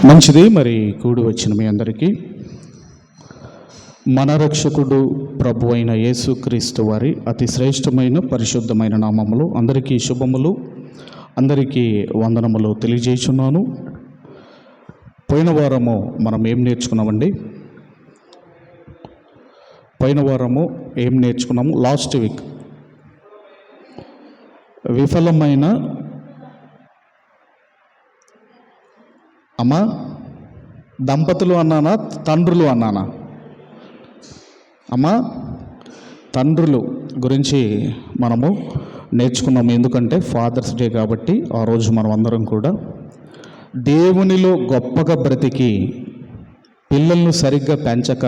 మంచిది. మరి కూడి వచ్చిన మీ అందరికీ మన రక్షకుడు ప్రభు అయిన యేసుక్రీస్తు వారి అతి శ్రేష్టమైన పరిశుద్ధమైన నామములు అందరికీ శుభములు, అందరికీ వందనములు తెలియజేస్తున్నాను. పోయిన వారము మనం ఏం నేర్చుకున్నామండి? పోయిన వారము ఏం నేర్చుకున్నాము? లాస్ట్ వీక్ విఫలమైన అమ్మా దంపతులు అన్నానా, తండ్రులు అన్నానా? అమ్మా తండ్రులు గురించి మనము నేర్చుకున్నాము. ఎందుకంటే ఫాదర్స్ డే కాబట్టి ఆ రోజు మనం అందరం కూడా దేవునిలో గొప్పగా బ్రతికి పిల్లలను సరిగ్గా పెంచక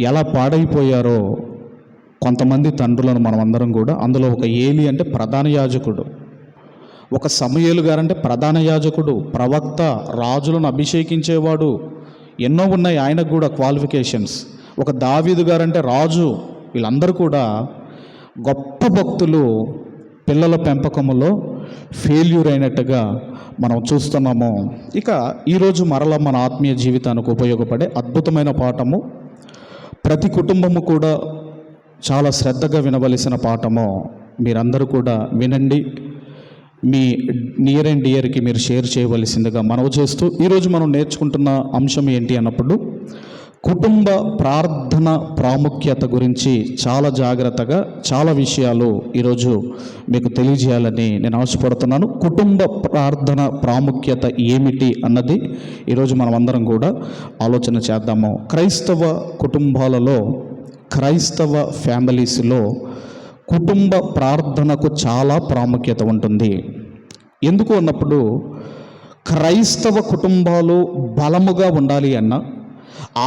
ఎలా పాడైపోయారో కొంతమంది తండ్రులను మనం అందరం కూడా, అందులో ఒక ఏలి అంటే ప్రధాన యాజకుడు, ఒక సమూయేలు గారంటే ప్రధాన యాజకుడు, ప్రవక్త, రాజులను అభిషేకించేవాడు, ఎన్నో ఉన్నాయి ఆయనకు కూడా క్వాలిఫికేషన్స్. ఒక దావీదు గారంటే రాజు. వీళ్ళందరూ కూడా గొప్ప భక్తులు పిల్లల పెంపకములో ఫెయిల్యూర్ అయినట్టుగా మనం చూస్తున్నాము. ఇక ఈరోజు మరలా మన ఆత్మీయ జీవితానికి ఉపయోగపడే అద్భుతమైన పాఠము, ప్రతి కుటుంబము కూడా చాలా శ్రద్ధగా వినవలసిన పాఠము. మీరందరూ కూడా వినండి, మీ నియర్ అండ్ డియర్కి మీరు షేర్ చేయవలసిందిగా మనవి చేస్తూ, ఈరోజు మనం నేర్చుకుంటున్న అంశం ఏంటి అన్నప్పుడు కుటుంబ ప్రార్థన ప్రాముఖ్యత గురించి చాలా జాగ్రత్తగా చాలా విషయాలు ఈరోజు మీకు తెలియజేయాలని నేను ఆశపడుతున్నాను. కుటుంబ ప్రార్థన ప్రాముఖ్యత ఏమిటి అన్నది ఈరోజు మనం అందరం కూడా ఆలోచన చేద్దాము. క్రైస్తవ కుటుంబాలలో, క్రైస్తవ ఫ్యామిలీస్లో కుటుంబ ప్రార్థనకు చాలా ప్రాముఖ్యత ఉంటుంది. ఎందుకు అన్నప్పుడు క్రైస్తవ కుటుంబాలు బలముగా ఉండాలి అన్నా,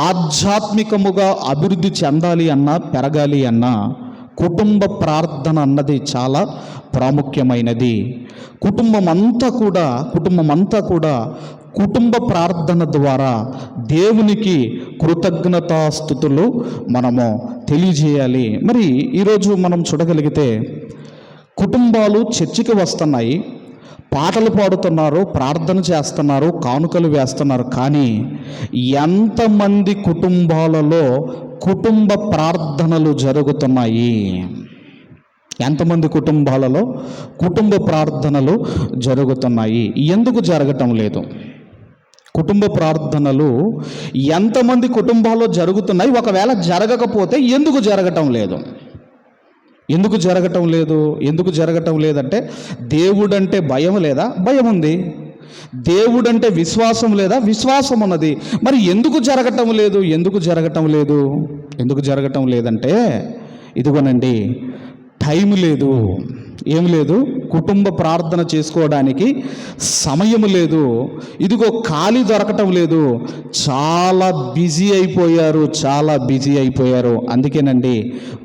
ఆధ్యాత్మికముగా అభివృద్ధి చెందాలి అన్నా, పెరగాలి అన్నా కుటుంబ ప్రార్థన అన్నది చాలా ప్రాముఖ్యమైనది. కుటుంబం అంతా కూడా కుటుంబ ప్రార్థన ద్వారా దేవునికి కృతజ్ఞతాస్తుతులు మనము తెలియజేయాలి. మరి ఈరోజు మనం చూడగలిగితే కుటుంబాలు చర్చికి వస్తున్నాయి, పాటలు పాడుతున్నారు, ప్రార్థన చేస్తున్నారు, కానుకలు వేస్తున్నారు, కానీ ఎంతమంది కుటుంబాలలో కుటుంబ ప్రార్థనలు జరుగుతున్నాయి? ఎంతమంది కుటుంబాలలో కుటుంబ ప్రార్థనలు జరుగుతున్నాయి? ఎందుకు జరగటం లేదు? కుటుంబ ప్రార్థనలు ఎంతమంది కుటుంబాల్లో జరుగుతున్నాయి? ఒకవేళ జరగకపోతే ఎందుకు జరగటం లేదు? ఎందుకు జరగటం లేదు? ఎందుకు జరగటం లేదంటే, దేవుడంటే భయం లేదా? భయం ఉంది. దేవుడంటే విశ్వాసం లేదా? విశ్వాసం ఉన్నది. మరి ఎందుకు జరగటం లేదు? ఎందుకు జరగటం లేదంటే, ఇదిగోనండి, టైం లేదు. ఏం లేదు? కుటుంబ ప్రార్థన చేసుకోవడానికి సమయం లేదు. ఇదిగో ఖాళీ దొరకటం లేదు. చాలా బిజీ అయిపోయారు. అందుకేనండి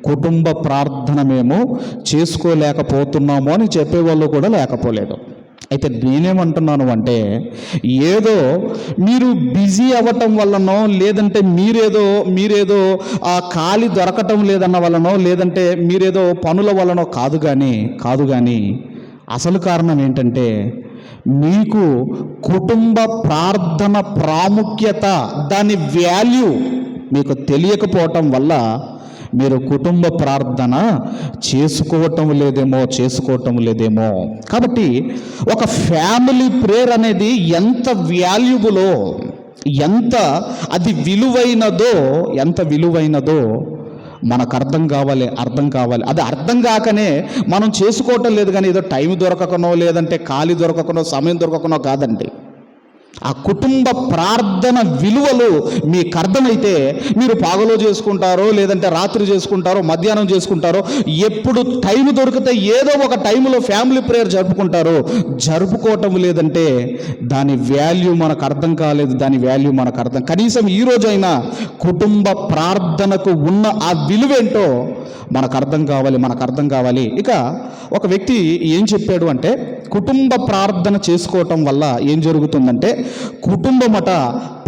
కుటుంబ ప్రార్థన మేము చేసుకోలేకపోతున్నాము అని చెప్పేవాళ్ళు కూడా లేకపోలేదు. అయితే నేనేమంటున్నాను అంటే, ఏదో మీరు బిజీ అవ్వటం వల్లనో, లేదంటే మీరేదో ఖాళీ దొరకటం లేదన్న వల్లనో, లేదంటే మీరేదో పనుల వల్లనో కాదు కానీ అసలు కారణం ఏంటంటే, మీకు కుటుంబ ప్రార్థన ప్రాముఖ్యత, దాని వాల్యూ మీకు తెలియకపోవటం వల్ల మీరు కుటుంబ ప్రార్థన చేసుకోవటం లేదేమో. కాబట్టి ఒక ఫ్యామిలీ ప్రేయర్ అనేది ఎంత వాల్యుబులో, ఎంత విలువైనదో మనకు అర్థం కావాలి. అది అర్థం కాకనే మనం చేసుకోవటం లేదు. కానీ ఏదో టైం దొరకకనో, లేదంటే ఖాళీ దొరకకనో, సమయం దొరకకనో కాదండి. ఆ కుటుంబ ప్రార్థన విలువలు మీకు అర్థమైతే మీరు పగలు చేసుకుంటారో, లేదంటే రాత్రి చేసుకుంటారో, మధ్యాహ్నం చేసుకుంటారో, ఎప్పుడు టైం దొరికితే ఏదో ఒక టైంలో ఫ్యామిలీ ప్రేయర్ జరుపుకోవటం లేదంటే దాని వాల్యూ మనకు అర్థం కాలేదు. కనీసం ఈ రోజైనా కుటుంబ ప్రార్థనకు ఉన్న ఆ విలువేంటో మనకు అర్థం కావాలి. ఇక ఒక వ్యక్తి ఏం చెప్పాడు అంటే, కుటుంబ ప్రార్థన చేసుకోవటం వల్ల ఏం జరుగుతుందంటే, కుటుంబమట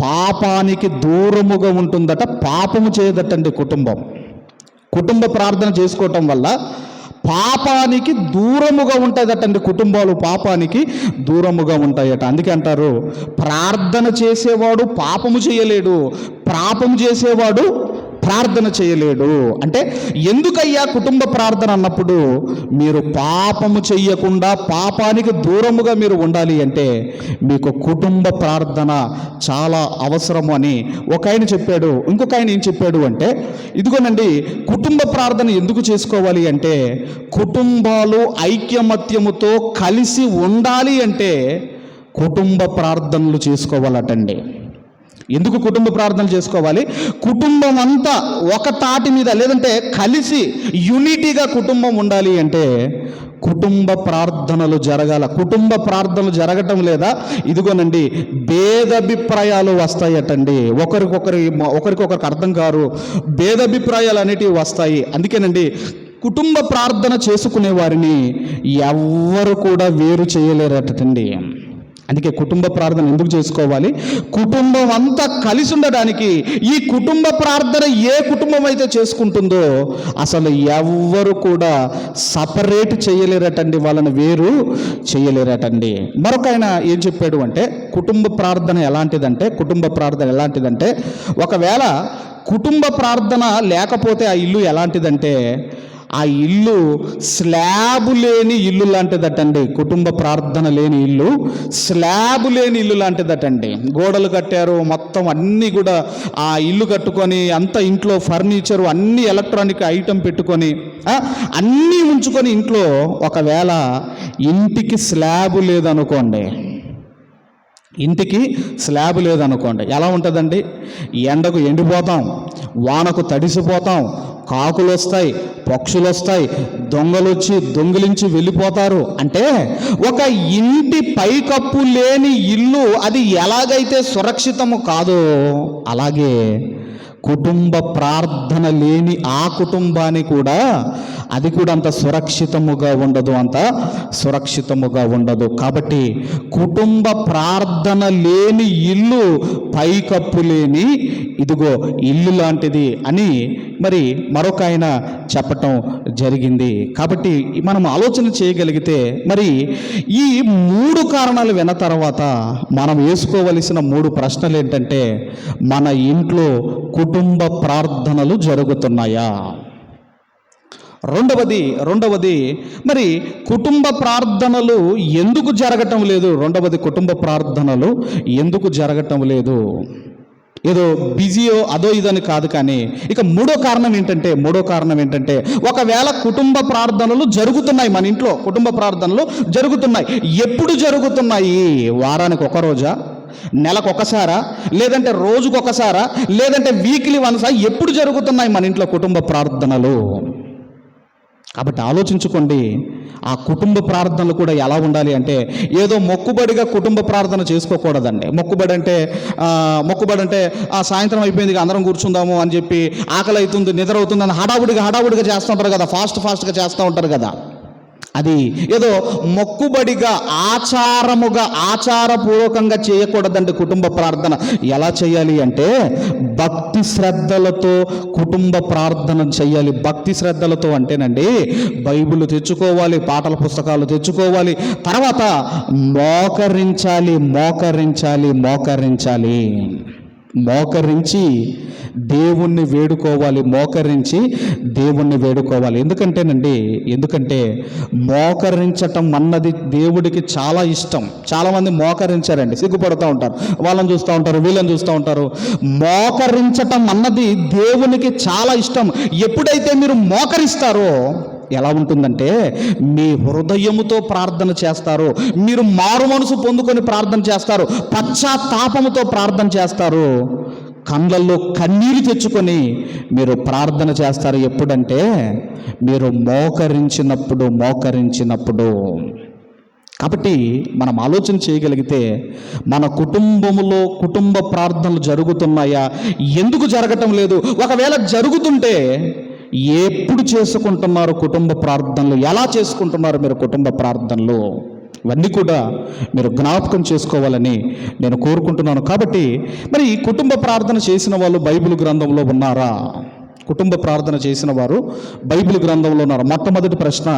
పాపానికి దూరముగా ఉంటుందట, పాపము చేయదటండి కుటుంబ ప్రార్థన చేసుకోవటం వల్ల పాపానికి దూరముగా ఉంటాయటండి. కుటుంబాలు పాపానికి దూరముగా ఉంటాయట. అందుకే అంటారు, ప్రార్థన చేసేవాడు పాపము చేయలేడు, పాపము చేసేవాడు ప్రార్థన చేయలేడు. అంటే ఎందుకయ్యా కుటుంబ ప్రార్థన అన్నప్పుడు, మీరు పాపము చెయ్యకుండా పాపానికి దూరముగా మీరు ఉండాలి అంటే మీకు కుటుంబ ప్రార్థన చాలా అవసరము అని ఒక ఆయన చెప్పాడు. ఇంకొక ఆయన ఏం చెప్పాడు అంటే, ఇదిగోనండి, కుటుంబ ప్రార్థన ఎందుకు చేసుకోవాలి అంటే, కుటుంబాలు ఐక్యమత్యముతో కలిసి ఉండాలి అంటే కుటుంబ ప్రార్థనలు చేసుకోవాలటండి. ఎందుకు కుటుంబ ప్రార్థనలు చేసుకోవాలి? కుటుంబం అంతా ఒక తాటి మీద, లేదంటే కలిసి యూనిటీగా కుటుంబం ఉండాలి అంటే కుటుంబ ప్రార్థనలు జరగాల. కుటుంబ ప్రార్థనలు జరగటం లేదా, ఇదిగోనండి, భేదాభిప్రాయాలు వస్తాయటండి. ఒకరికొకరికి అర్థం కారు, భేదాభిప్రాయాలు అనేటివి వస్తాయి. అందుకేనండి కుటుంబ ప్రార్థన చేసుకునే వారిని ఎవ్వరు కూడా వేరు చేయలేరటండి. అందుకే కుటుంబ ప్రార్థన ఎందుకు చేసుకోవాలి? కుటుంబం అంతా కలిసి ఉండడానికి. ఈ కుటుంబ ప్రార్థన ఏ కుటుంబం అయితే చేసుకుంటుందో అసలు ఎవ్వరు కూడా సపరేట్ చేయలేరటండి, వాళ్ళని వేరు చేయలేరటండి. మరొక ఆయన ఏం చెప్పాడు అంటే, కుటుంబ ప్రార్థన ఎలాంటిదంటే ఒకవేళ కుటుంబ ప్రార్థన లేకపోతే ఆ ఇల్లు ఎలాంటిదంటే, ఆ ఇల్లు స్లాబు లేని ఇల్లు లాంటిదటండి. కుటుంబ ప్రార్థన లేని ఇల్లు స్లాబు లేని ఇల్లు లాంటిదటండి. గోడలు కట్టారు, మొత్తం అన్నీ కూడా ఆ ఇల్లు కట్టుకొని, అంత ఇంట్లో ఫర్నిచరు అన్ని ఎలక్ట్రానిక్ ఐటెం పెట్టుకొని అన్నీ ఉంచుకొని ఇంట్లో ఒకవేళ ఇంటికి స్లాబు లేదనుకోండి, ఎలా ఉంటుందండి? ఎండకు ఎండిపోతాం, వానకు తడిసిపోతాం, కాకులు వస్తాయి, పక్షులు వస్తాయి, దొంగలు వచ్చి దొంగిలించి వెళ్ళిపోతారు. అంటే ఒక ఇంటి పైకప్పు లేని ఇల్లు అది ఎలాగైతే సురక్షితము కాదో, అలాగే కుటుంబ ప్రార్థన లేని ఆ కుటుంబాన్ని కూడా అది కూడా అంత సురక్షితముగా ఉండదు. కాబట్టి కుటుంబ ప్రార్థన లేని ఇల్లు పైకప్పు లేని ఇదిగో ఇల్లు లాంటిది అని మరి మరొక ఆయన చెప్పటం జరిగింది. కాబట్టి మనం ఆలోచన చేయగలిగితే మరి ఈ 3 కారణాలు విన్న తర్వాత మనం వేసుకోవలసిన 3 ప్రశ్నలు ఏంటంటే, మన ఇంట్లో కుటుంబ ప్రార్థనలు జరుగుతున్నాయా? రెండవది మరి కుటుంబ ప్రార్థనలు ఎందుకు జరగటం లేదు? ఏదో బిజీయో అదో ఇదని కాదు. కానీ ఇక మూడో కారణం ఏంటంటే ఒకవేళ కుటుంబ ప్రార్థనలు జరుగుతున్నాయి, మన ఇంట్లో కుటుంబ ప్రార్థనలు జరుగుతున్నాయి, ఎప్పుడు జరుగుతున్నాయి? వారానికి ఒక రోజా, నెలకు ఒకసారా, లేదంటే రోజుకొకసారా, లేదంటే వీక్లీ వన్సా? ఎప్పుడు జరుగుతున్నాయి మన ఇంట్లో కుటుంబ ప్రార్థనలు? కాబట్టి ఆలోచించుకోండి. ఆ కుటుంబ ప్రార్థనలు కూడా ఎలా ఉండాలి అంటే, ఏదో మొక్కుబడిగా కుటుంబ ప్రార్థన చేసుకోకూడదండి. మొక్కుబడి అంటే సాయంత్రం అయిపోయింది, అందరం కూర్చుందాము అని చెప్పి, ఆకలి అవుతుంది, నిద్ర అవుతుంది అని హడావుడిగా చేస్తూ ఉంటారు కదా, ఫాస్ట్గా చేస్తూ ఉంటారు కదా. అది ఏదో మొక్కుబడిగా ఆచారపూర్వకంగా చేయకూడదండి. కుటుంబ ప్రార్థన ఎలా చేయాలి అంటే, భక్తి శ్రద్ధలతో కుటుంబ ప్రార్థన చేయాలి. భక్తి శ్రద్ధలతో అంటేనండి, బైబిల్ తెచ్చుకోవాలి, పాటల పుస్తకాలు తెచ్చుకోవాలి, తర్వాత మోకరించి దేవుణ్ణి వేడుకోవాలి. ఎందుకంటే మోకరించటం అన్నది దేవుడికి చాలా ఇష్టం. చాలామంది మోకరించారండి, సిగ్గుపడుతూ ఉంటారు, వాళ్ళని చూస్తూ ఉంటారు, వీళ్ళని చూస్తూ ఉంటారు. మోకరించటం అన్నది దేవునికి చాలా ఇష్టం. ఎప్పుడైతే మీరు మోకరిస్తారో ఎలా ఉంటుందంటే, మీ హృదయముతో ప్రార్థన చేస్తారు, మీరు మారు మనసు పొందుకొని ప్రార్థన చేస్తారు, పశ్చాత్తాపముతో ప్రార్థన చేస్తారు, కళ్ళల్లో కన్నీరు తెచ్చుకొని మీరు ప్రార్థన చేస్తారు. ఎప్పుడంటే మీరు మోకరించినప్పుడు. కాబట్టి మనం ఆలోచన చేయగలిగితే, మన కుటుంబములో కుటుంబ ప్రార్థనలు జరుగుతున్నాయా? ఎందుకు జరగటం లేదు? ఒకవేళ జరుగుతుంటే ఎప్పుడు చేసుకుంటున్నారు కుటుంబ ప్రార్థనలు? ఎలా చేసుకుంటున్నారు మీరు కుటుంబ ప్రార్థనలు? ఇవన్నీ కూడా మీరు జ్ఞాపకం చేసుకోవాలని నేను కోరుకుంటున్నాను. కాబట్టి మరి ఈ కుటుంబ ప్రార్థన చేసిన వాళ్ళు బైబిల్ గ్రంథంలో ఉన్నారా? కుటుంబ ప్రార్థన చేసిన వారు బైబిల్ గ్రంథంలో ఉన్నారు. మొట్టమొదటి ప్రశ్న,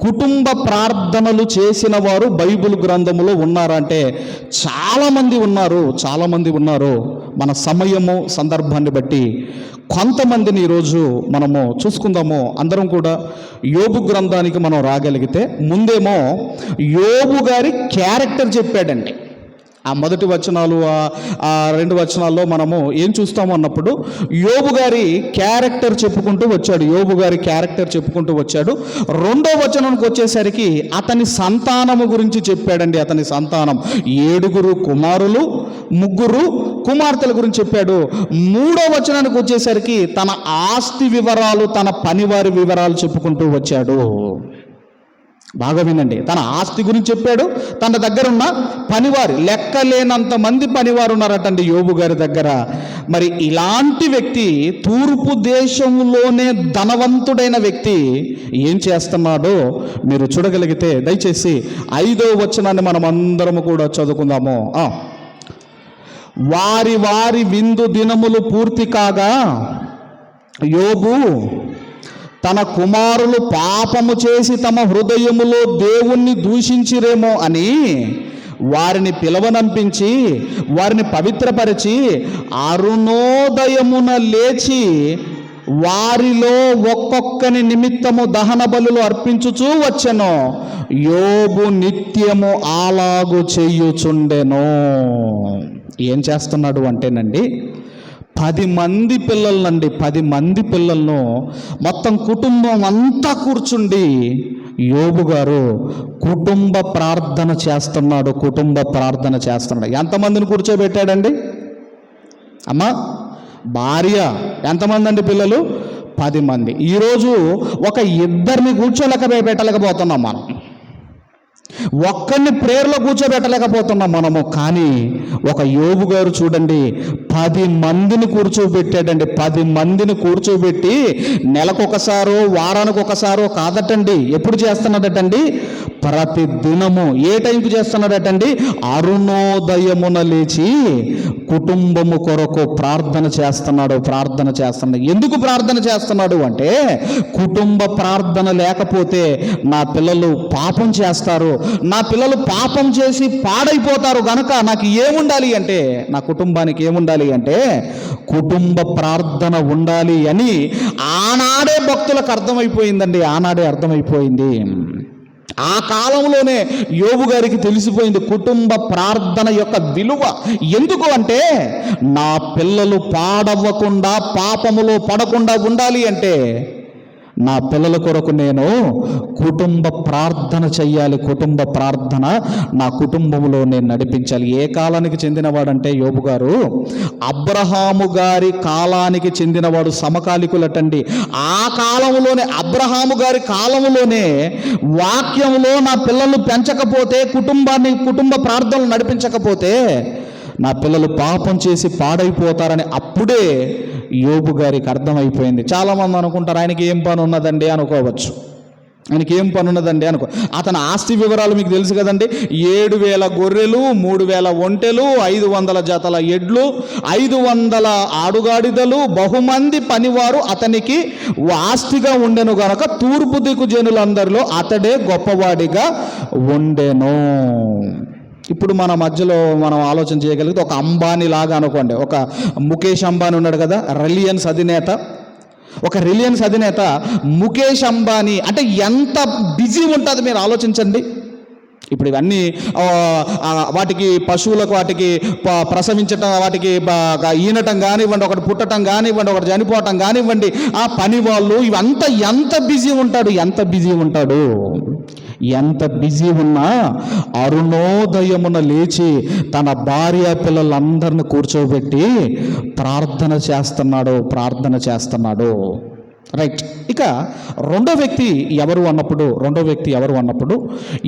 కుటుంబ ప్రార్థనలు చేసిన వారు బైబిల్ గ్రంథంలో ఉన్నారా అంటే చాలామంది ఉన్నారు. మన సమయము సందర్భాన్ని బట్టి కొంతమందిని ఈరోజు మనము చూసుకుందాము. అందరం కూడా యోబు గ్రంథానికి మనం రాగలిగితే ముందేమో యోబు గారి క్యారెక్టర్ చెప్పాడండి. ఆ మొదటి వచనాలు, ఆ 2 వచనాల్లో మనము ఏం చూస్తాము అన్నప్పుడు యోబు గారి క్యారెక్టర్ చెప్పుకుంటూ వచ్చాడు. 2వ వచనానికి వచ్చేసరికి అతని సంతానము గురించి చెప్పాడండి. అతని సంతానం 7 కుమారులు, 3 కుమార్తెల గురించి చెప్పాడు. 3వ వచనానికి వచ్చేసరికి తన ఆస్తి వివరాలు, తన పనివారి వివరాలు చెప్పుకుంటూ వచ్చాడు. బాగా వినండి, తన ఆస్తి గురించి చెప్పాడు. తన దగ్గర ఉన్న పనివారు, లెక్కలేనంత మంది పనివారు ఉన్నారటండి యోబు గారి దగ్గర. మరి ఇలాంటి వ్యక్తి, తూర్పు దేశంలోనే ధనవంతుడైన వ్యక్తి ఏం చేస్తున్నాడో మీరు చూడగలిగితే దయచేసి 5వ వచనాన్ని మనం అందరము కూడా చదువుకుందాము. వారి విందు దినములు పూర్తి కాగా యోబు తన కుమారులు పాపము చేసి తమ హృదయములో దేవుణ్ణి దూషించిరేమో అని వారిని పిలవనంపించి వారిని పవిత్రపరిచి అరుణోదయమున లేచి వారిలో ఒక్కొక్కని నిమిత్తము దహన బలులు అర్పించుచూ వచ్చెను. యోబు నిత్యము అలాగు చెయ్యుచుండెను. ఏం చేస్తున్నాడు అంటేనండి, 10 మంది పిల్లలను మొత్తం కుటుంబం అంతా కూర్చుండి యోబు గారు కుటుంబ ప్రార్థన చేస్తున్నాడు. ఎంతమందిని కూర్చోబెట్టాడండి అమ్మా? భార్య, ఎంతమంది అండి పిల్లలు? 10 మంది. ఈరోజు ఒక 2 కూర్చోలేకపోతున్నాం మనం, ఒక్కరిని ప్రేయర్లో కూర్చోబెట్టలేకపోతున్నాం మనము. కానీ ఒక యోబు గారు చూడండి, 10 మందిని కూర్చోబెట్టాడండి. 10 మందిని కూర్చోబెట్టి నెలకొకసారో వారానికి ఒకసారో కాదటండి, ఎప్పుడు చేస్తున్నాడటండి? ప్రతి దినము. ఏ టైంకి చేస్తున్నాడటండి? అరుణోదయమున లేచి కుటుంబము కొరకు ప్రార్థన చేస్తున్నాడు. ఎందుకు ప్రార్థన చేస్తున్నాడు అంటే, కుటుంబ ప్రార్థన లేకపోతే నా పిల్లలు పాపం చేస్తారు, నా పిల్లలు పాపం చేసి పాడైపోతారు గనక నాకు ఏముండాలి అంటే, నా కుటుంబానికి ఏముండాలి అంటే కుటుంబ ప్రార్థన ఉండాలి అని ఆనాడే భక్తులకు అర్థమైపోయిందండి. ఆ కాలంలోనే యోబు గారికి తెలిసిపోయింది కుటుంబ ప్రార్థన యొక్క విలువ. ఎందుకు అంటే, నా పిల్లలు పాడవ్వకుండా, పాపములో పడకుండా ఉండాలి అంటే నా పిల్లల కొరకు నేను కుటుంబ ప్రార్థన చెయ్యాలి. కుటుంబ ప్రార్థన నా కుటుంబంలో నేను నడిపించాలి. ఏ కాలానికి చెందినవాడంటే యోబు గారు అబ్రహాము గారి కాలానికి చెందినవాడు. సమకాలికులటండి. ఆ కాలంలోనే, అబ్రహాము గారి కాలంలోనే వాక్యంలో నా పిల్లలు పెంచకపోతే, కుటుంబ ప్రార్థనలు నడిపించకపోతే నా పిల్లలు పాపం చేసి పాడైపోతారని అప్పుడే యోబు గారికి అర్థమైపోయింది. చాలామంది అనుకుంటారు ఆయనకి ఏం పని ఉన్నదండి అనుకోవచ్చు. అతని ఆస్తి వివరాలు మీకు తెలుసు కదండి. 7,000 గొర్రెలు, 3,000 ఒంటెలు, 500 జతల ఎడ్లు, 500 ఆడుగాడిదలు, బహుమంది పనివారు అతనికి ఆస్తిగా ఉండెను గనక తూర్పు దిక్కు జనులందరిలో అతడే గొప్పవాడిగా ఉండెను. ఇప్పుడు మన మధ్యలో మనం ఆలోచన చేయగలిగితే ఒక అంబానీ లాగా అనుకోండి. ఒక ముఖేష్ అంబానీ ఉన్నాడు కదా, రిలయన్స్ అధినేత ముఖేష్ అంబానీ అంటే ఎంత బిజీ ఉంటుంది మీరు ఆలోచించండి. ఇప్పుడు ఇవన్నీ వాటికి పశువులకు, వాటికి ప్రసవించటం, వాటికి ఈనటం కానివ్వండి, ఒకటి పుట్టడం కానివ్వండి, ఒకటి చనిపోవటం కానివ్వండి, ఆ పని వాళ్ళు ఇవంతా ఎంత బిజీ ఉంటాడు. ఎంత బిజీ ఉన్నా అరుణోదయమున లేచి తన భార్య పిల్లలందరిని కూర్చోబెట్టి ప్రార్థన చేస్తున్నాడు. రైట్. ఇక రెండో వ్యక్తి ఎవరు అన్నప్పుడు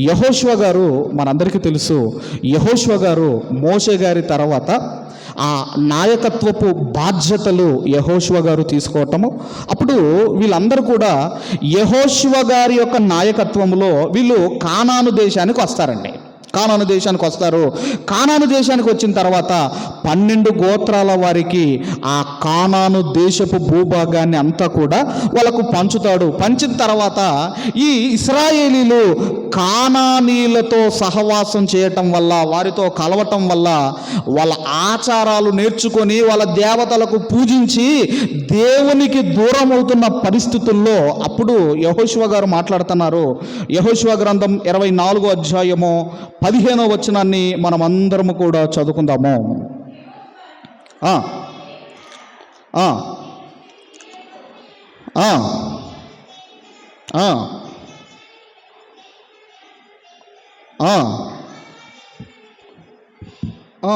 యెహోషువ గారు. మనందరికీ తెలుసు, యెహోషువ గారు మోషే గారి తర్వాత ఆ నాయకత్వపు బాధ్యతలు యెహోషువ గారు తీసుకోవటము. అప్పుడు వీళ్ళందరూ కూడా యెహోషువ గారి యొక్క నాయకత్వంలో వీళ్ళు కానాను దేశానికి వస్తారండి. కానాను దేశానికి వస్తారు. కానాను దేశానికి వచ్చిన తర్వాత 12 గోత్రాల వారికి ఆ కానాను దేశపు భూభాగాన్ని అంతా కూడా వాళ్ళకు పంచుతాడు. పంచిన తర్వాత ఈ ఇశ్రాయేలీలు కానానీయులతో సహవాసం చేయటం వల్ల, వారితో కలవటం వల్ల, వాళ్ళ ఆచారాలు నేర్చుకొని వాళ్ళ దేవతలకు పూజించి దేవునికి దూరం అవుతున్న పరిస్థితుల్లో అప్పుడు యెహోషువ గారు మాట్లాడుతున్నారు. యెహోషువ గ్రంథం 24వ అధ్యాయము 15వ వచనాన్ని మనం అందరము కూడా చదువుకుందాము. ఆ ఆ ఆ ఆ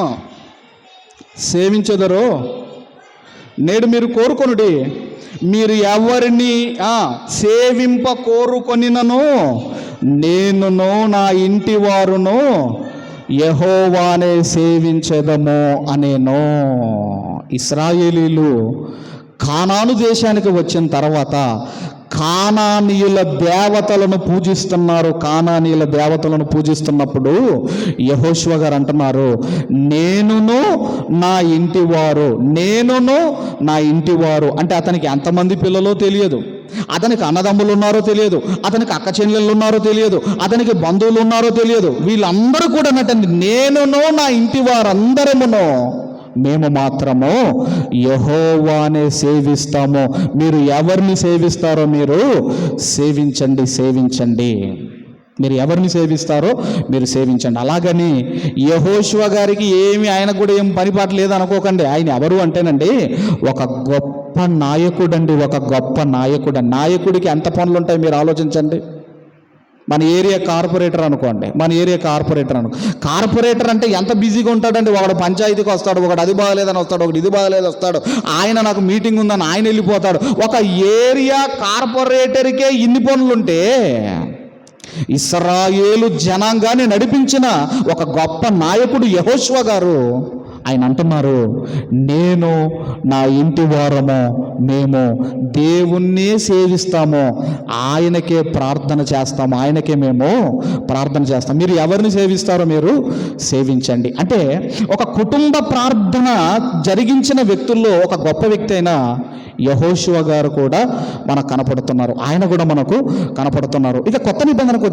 సేవించెదరో నేడు మీరు కోరుకొనుడి, మీరు ఎవరిని సేవింప కోరుకొనినను నేనును నా ఇంటి వారును యెహోవానే సేవించెదము అనేను. ఇశ్రాయేలీలు కానాను దేశానికి వచ్చిన తర్వాత కానానీయుల దేవతలను పూజిస్తున్నారు. కానానీయుల దేవతలను పూజిస్తున్నప్పుడు యెహోషువ గారు అంటున్నారు, నేనును నా ఇంటి వారు అంటే అతనికి ఎంతమంది పిల్లలో తెలియదు, అతనికి అన్నదమ్ములు ఉన్నారో తెలియదు, అతనికి అక్క చెల్లెళ్ళు ఉన్నారో తెలియదు, అతనికి బంధువులు ఉన్నారో తెలియదు. వీళ్ళందరూ కూడా అన్నట్టండి, నేనును నా ఇంటి వారందరమును మేము మాత్రము యెహోవానే సేవిస్తాము. మీరు ఎవరిని సేవిస్తారో మీరు సేవించండి. మీరు ఎవరిని సేవిస్తారో మీరు సేవించండి. అలాగని యెహోషువ గారికి ఆయనకు కూడా ఏం పనిపాట లేదు అనుకోకండి. ఆయన ఎవరు అంటేనండి ఒక గొప్ప నాయకుడండి. ఒక గొప్ప నాయకుడికి ఎంత పనులు ఉంటాయి మీరు ఆలోచించండి. మన ఏరియా కార్పొరేటర్ అనుకోండి, కార్పొరేటర్ అంటే ఎంత బిజీగా ఉంటాడండి. ఒకడు పంచాయతీకి వస్తాడు, ఒకడు అది బాగలేదని వస్తాడు, ఒకటి ఇది బాగలేదు వస్తాడు, ఆయన నాకు మీటింగ్ ఉందని ఆయన వెళ్ళిపోతాడు. ఒక ఏరియా కార్పొరేటర్కే ఇన్ని పనులుంటే ఇశ్రాయేలు జనాంగాన్ని నడిపించిన ఒక గొప్ప నాయకుడు యెహోషువ గారు ఆయన అంటున్నారు, నేను నా ఇంటి వారము మేము దేవుణ్ణి సేవిస్తాము, ఆయనకే ప్రార్థన చేస్తాం. మీరు ఎవరిని సేవిస్తారో మీరు సేవించండి. అంటే ఒక కుటుంబ ప్రార్థన జరిగించిన వ్యక్తుల్లో ఒక గొప్ప వ్యక్తి అయిన యెహోషువ గారు కూడా మనకు కనపడుతున్నారు. ఆయన కూడా మనకు కనపడుతున్నారు. ఇక క్రొత్త నిబంధనకు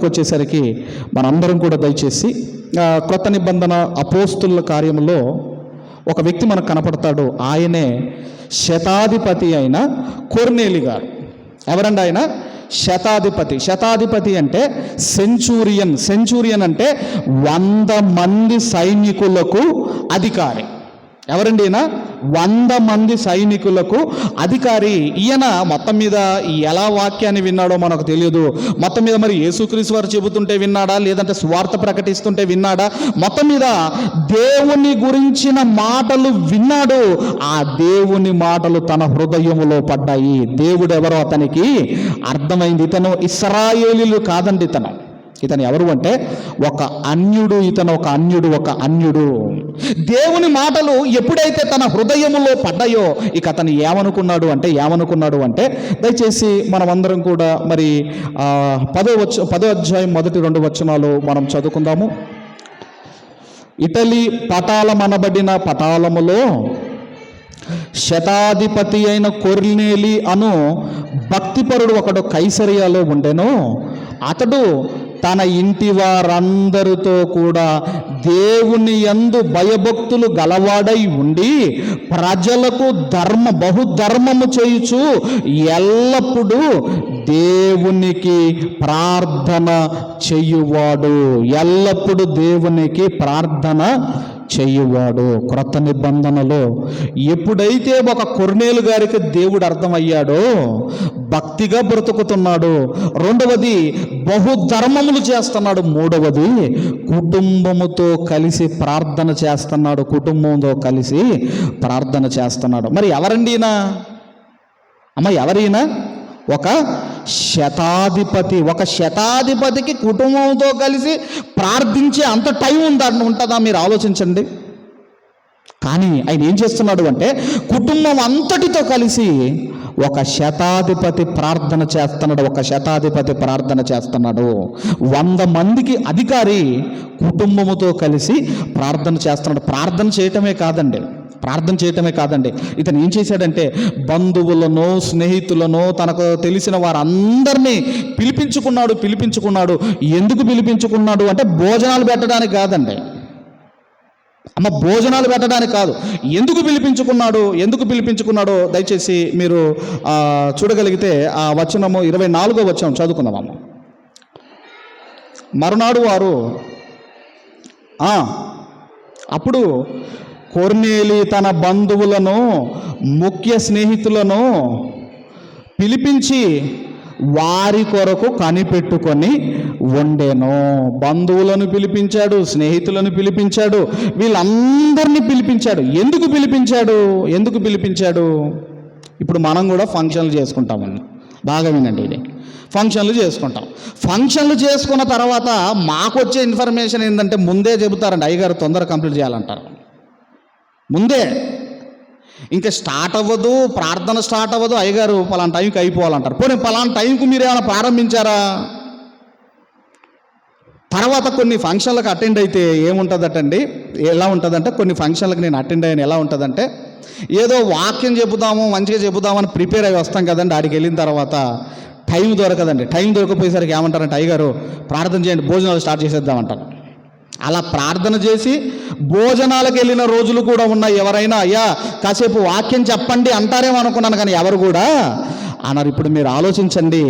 వచ్చేసరికి మనందరం కూడా దయచేసి క్రొత్త నిబంధన అపోస్తుల కార్యములో ఒక వ్యక్తి మనకు కనపడతాడు. ఆయనే శతాధిపతి అయిన కొర్నేలి గారు. ఎవరండి ఆయన? శతాధిపతి అంటే సెంచూరియన్ అంటే 100 మంది సైనికులకు అధికారి. ఎవరండి ఈయన? 100 మంది సైనికులకు అధికారి. ఈయన మొత్తం మీద ఎలా వాక్యాన్ని విన్నాడో మనకు తెలియదు. మొత్తం మీద మరి యేసుక్రీస్తు వారు చెబుతుంటే విన్నాడా, లేదంటే స్వార్థ ప్రకటిస్తుంటే విన్నాడా, మొత్తం మీద దేవుని గురించిన మాటలు విన్నాడు. ఆ దేవుని మాటలు తన హృదయములో పడ్డాయి. దేవుడు ఎవరో అతనికి అర్థమైంది. ఇతను ఇశ్రాయేలీయులు కాదండి. ఇతను ఎవరు అంటే ఒక అన్యుడు. ఒక అన్యుడు. దేవుని మాటలు ఎప్పుడైతే తన హృదయములో పడ్డాయో ఇక అతను ఏమనుకున్నాడు అంటే దయచేసి మనం అందరం కూడా మరి 10వ అధ్యాయం మొదటి 2 వచనాలు మనం చదువుకుందాము. ఇటలీ పటాలమనబడిన పటాలములో శతాధిపతి అయిన కొర్నేలి అను భక్తిపరుడు ఒకడు కైసరియాలో ఉండెను. అతడు తన ఇంటి వారందరితో కూడా దేవుని యందు భయభక్తులు గలవాడై ఉండి ప్రజలకు బహుధర్మము చేయుచు ఎల్లప్పుడూ దేవునికి ప్రార్థన చేయువాడు. క్రొత్త నిబంధనలో ఎప్పుడైతే ఒక కొర్నేలు గారికి దేవుడు అర్థమయ్యాడో భక్తిగా బ్రతుకుతున్నాడు. రెండవది బహుధర్మములు చేస్తున్నాడు. మూడవది కుటుంబముతో కలిసి ప్రార్థన చేస్తున్నాడు. మరి ఎవరండి ఈయన? ఎవరైనా ఒక శతాధిపతికి కుటుంబంతో కలిసి ప్రార్థించే అంత టైం ఉంటుందా మీరు ఆలోచించండి. కానీ ఆయన ఏం చేస్తున్నాడు అంటే కుటుంబం అంతటితో కలిసి ఒక శతాధిపతి ప్రార్థన చేస్తున్నాడు. 100 మందికి అధికారి కుటుంబముతో కలిసి ప్రార్థన చేస్తున్నాడు. ప్రార్థన చేయటమే కాదండి, ఇతను ఏం చేశాడంటే బంధువులను, స్నేహితులను, తనకు తెలిసిన వారందరినీ పిలిపించుకున్నాడు. ఎందుకు పిలిపించుకున్నాడు అంటే భోజనాలు పెట్టడానికి కాదండి, భోజనాలు పెట్టడానికి కాదు. ఎందుకు పిలిపించుకున్నాడో దయచేసి మీరు చూడగలిగితే ఆ వచనము 24వ వచనం చదువుకుందామమ్మ. మరునాడు వారు అప్పుడు కొర్నేలి తన బంధువులను, ముఖ్య స్నేహితులను పిలిపించి వారి కొరకు కనిపెట్టుకొని వండెను. బంధువులను పిలిపించాడు, స్నేహితులను పిలిపించాడు, వీళ్ళందరినీ పిలిపించాడు. ఎందుకు పిలిపించాడు? ఇప్పుడు మనం కూడా ఫంక్షన్లు చేసుకుంటామండి. బాగా వినండి, ఇది ఫంక్షన్లు చేసుకున్న తర్వాత మాకు వచ్చే ఇన్ఫర్మేషన్ ఏంటంటే ముందే చెబుతారండి, అయ్యగారు తొందరగా కంప్లీట్ చేయాలంటారు. ముందే ఇంకా ప్రార్థన స్టార్ట్ అవ్వదు, అయ్యగారు పలానా టైంకి అయిపోవాలంటారు. పోనీ పలానా టైంకు మీరు ఏమైనా ప్రారంభించారా? తర్వాత కొన్ని ఫంక్షన్లకు అటెండ్ అయితే ఎలా ఉంటుందంటే కొన్ని ఫంక్షన్లకు నేను అటెండ్ అయ్యాను. ఎలా ఉంటుందంటే ఏదో వాక్యం మంచిగా చెబుదామని ప్రిపేర్ అయ్యి వస్తాం కదండి. ఆడికి వెళ్ళిన తర్వాత టైం దొరకదండి. టైం దొరకపోయేసరికి ఏమంటారంటే అయ్యగారు ప్రార్థన చేయండి, భోజనాలు స్టార్ట్ చేసేద్దామంటారు. అలా ప్రార్థన చేసి భోజనాలకు వెళ్ళిన రోజులు కూడా ఉన్నాయి. ఎవరైనా అయ్యా కాసేపు వాక్యం చెప్పండి అంటారేమో అనుకున్నాను, కానీ ఎవరు కూడా అన్నారు. ఇప్పుడు మీరు ఆలోచించండి,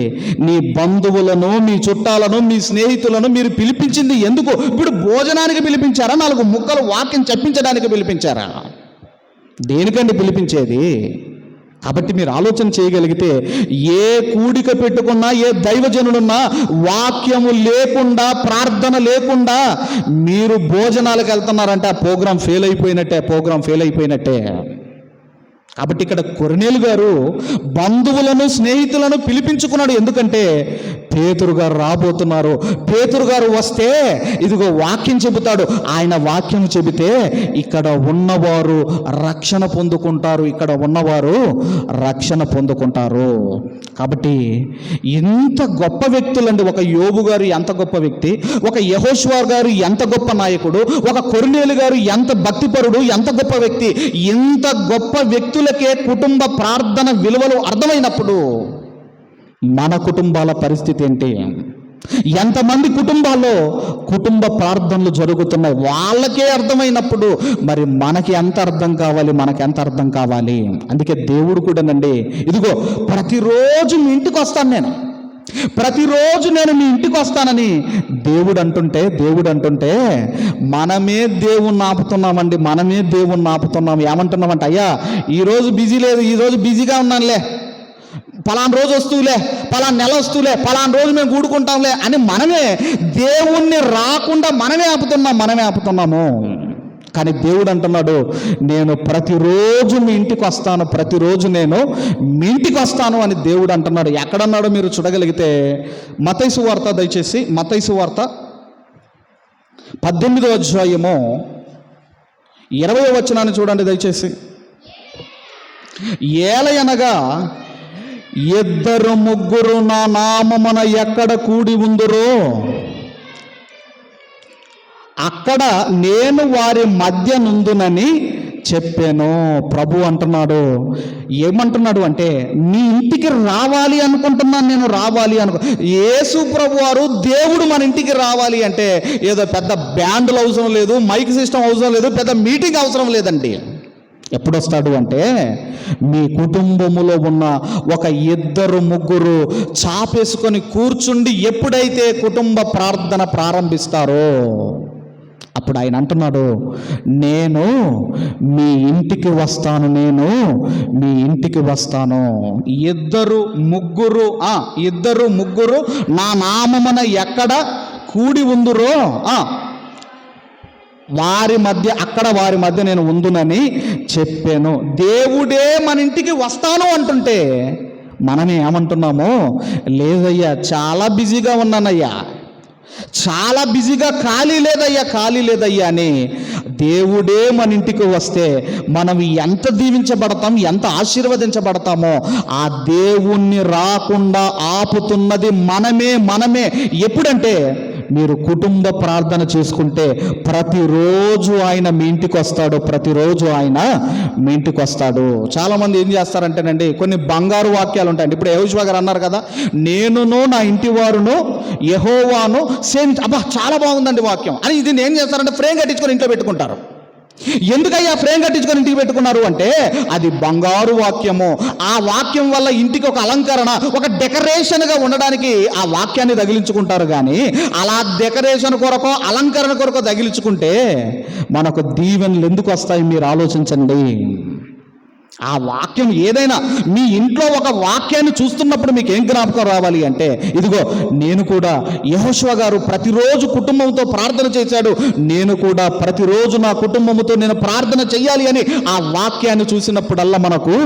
మీ బంధువులను, మీ చుట్టాలను, మీ స్నేహితులను మీరు పిలిపించింది ఎందుకు? ఇప్పుడు భోజనానికి పిలిపించారా? 4 ముక్కలు వాక్యం చెప్పించడానికి పిలిపించారా? దేనికండి పిలిపించేది? కాబట్టి మీరు ఆలోచన చేయగలిగితే ఏ కూడిక పెట్టుకున్నా, ఏ దైవజనులున్నా వాక్యము లేకుండా, ప్రార్థన లేకుండా మీరు భోజనాలకు వెళ్తున్నారంటే ఆ ప్రోగ్రాం ఫెయిల్ అయిపోయినట్టే. కాబట్టి ఇక్కడ కొర్నేలు గారు బంధువులను, స్నేహితులను పిలిపించుకున్నాడు. ఎందుకంటే పేతురు గారు రాబోతున్నారు. పేతురు గారు వస్తే ఇదిగో వాక్యం చెబుతాడు. ఆయన వాక్యం చెబితే ఇక్కడ ఉన్నవారు రక్షణ పొందుకుంటారు. కాబట్టి ఎంత గొప్ప వ్యక్తులండి. ఒక యోబు గారు ఎంత గొప్ప వ్యక్తి, ఒక యెహోషువ గారు ఎంత గొప్ప నాయకుడు, ఒక కొర్నేలు గారు ఎంత భక్తిపరుడు, ఎంత గొప్ప వ్యక్తి. ఇంత గొప్ప వ్యక్తులకే కుటుంబ ప్రార్థన విలువలు అర్థమైనప్పుడు మన కుటుంబాల పరిస్థితి ఏంటి? ఎంతమంది కుటుంబాల్లో కుటుంబ ప్రార్థనలు జరుగుతున్నాయి వాళ్ళకే అర్థమైనప్పుడు మరి మనకి ఎంత అర్థం కావాలి? అందుకే దేవుడు కూడానండి, ఇదిగో ప్రతిరోజు మీ ఇంటికి వస్తానని దేవుడు అంటుంటే మనమే దేవుణ్ణి ఆపుతున్నాం. ఏమంటున్నామంటే అయ్యా ఈరోజు బిజీ లేదు, ఈరోజు బిజీగా ఉన్నానులే, పలానా రోజు వస్తువులే, పలానా నెల వస్తువులే, పలానా రోజు మేము కూడుకుంటాంలే అని మనమే దేవుణ్ణి రాకుండా మనమే ఆపుతున్నాము. కానీ దేవుడు అంటున్నాడు, నేను ప్రతిరోజు మీ ఇంటికి వస్తాను అని దేవుడు అంటున్నాడు. ఎక్కడన్నాడో మీరు చూడగలిగితే మత్తయి సువార్త, దయచేసి మత్తయి సువార్త 18వ అధ్యాయము 20వ వచనాన్ని చూడండి దయచేసి. ఏలయనగా 2-3 నా నామమున ఎక్కడ కూడి ఉందురో అక్కడ నేను వారి మధ్య నుందునని చెప్పాను. ప్రభు అంటున్నాడు, ఏమంటున్నాడు అంటే మీ ఇంటికి రావాలి అనుకుంటున్నాను, నేను యేసు ప్రభు వారు దేవుడు మన ఇంటికి రావాలి అంటే ఏదో పెద్ద బ్యాండ్లు అవసరం లేదు, మైక్ సిస్టమ్ అవసరం లేదు, పెద్ద మీటింగ్ అవసరం లేదండి. ఎప్పుడొస్తాడు అంటే మీ కుటుంబములో ఉన్న ఒక 2-3 చాపేసుకొని కూర్చుండి ఎప్పుడైతే కుటుంబ ప్రార్థన ప్రారంభిస్తారో అప్పుడు ఆయన అంటున్నాడు, నేను మీ ఇంటికి వస్తాను. 2-3 నా నామమున ఎక్కడ కూడి ఉందురో వారి మధ్య నేను ఉందునని చెప్పాను. దేవుడే మన ఇంటికి వస్తాను అంటుంటే మనమే ఏమంటున్నాము, లేదయ్యా చాలా బిజీగా ఉన్నానయ్యా, ఖాళీ లేదయ్యా అని దేవుడే మన ఇంటికి వస్తే మనం ఎంత దీవించబడతాం, ఎంత ఆశీర్వదించబడతామో ఆ దేవుణ్ణి రాకుండా ఆపుతున్నది మనమే. ఎప్పుడంటే మీరు కుటుంబ ప్రార్థన చేసుకుంటే ప్రతిరోజు ఆయన మీ ఇంటికి వస్తాడు, ప్రతిరోజు ఆయన మీ ఇంటికి వస్తాడు. చాలామంది ఏం చేస్తారంటేనండి, కొన్ని బంగారు వాక్యాలు ఉంటాయండి. ఇప్పుడు యెహోషువ గారు అన్నారు కదా, నేనును నా ఇంటి వారును యెహోవాను అబ్బా చాలా బాగుందండి వాక్యం అని. ఇది ఏం చేస్తారంటే ఫ్రేమ్ కట్టించుకొని ఇంట్లో పెట్టుకుంటారు. ఎందుకయ్యా ఫ్రేమ్ కట్టించుకొని ఇంటికి పెట్టుకున్నారు అంటే అది బంగారు వాక్యము. ఆ వాక్యం వల్ల ఇంటికి ఒక అలంకరణ, ఒక డెకరేషన్గా ఉండడానికి ఆ వాక్యాన్ని తగిలించుకుంటారు. కానీ అలా డెకరేషన్ కొరకో అలంకరణ కొరకో తగిలించుకుంటే మనకు దీవెనలు ఎందుకు వస్తాయి మీరు ఆలోచించండి. ఆ వాక్యం ఏదైనా మీ ఇంట్లో ఒక వాక్యాన్ని చూస్తున్నప్పుడు మీకు ఏం జ్ఞాపకం రావాలి అంటే, ఇదిగో నేను కూడా యెహోషువ గారు ప్రతిరోజు కుటుంబంతో ప్రార్థన చేశాడు, నేను కూడా ప్రతిరోజు నా కుటుంబంతో నేను ప్రార్థన చేయాలి అని ఆ వాక్యాన్ని చూసినప్పుడల్లా మనకు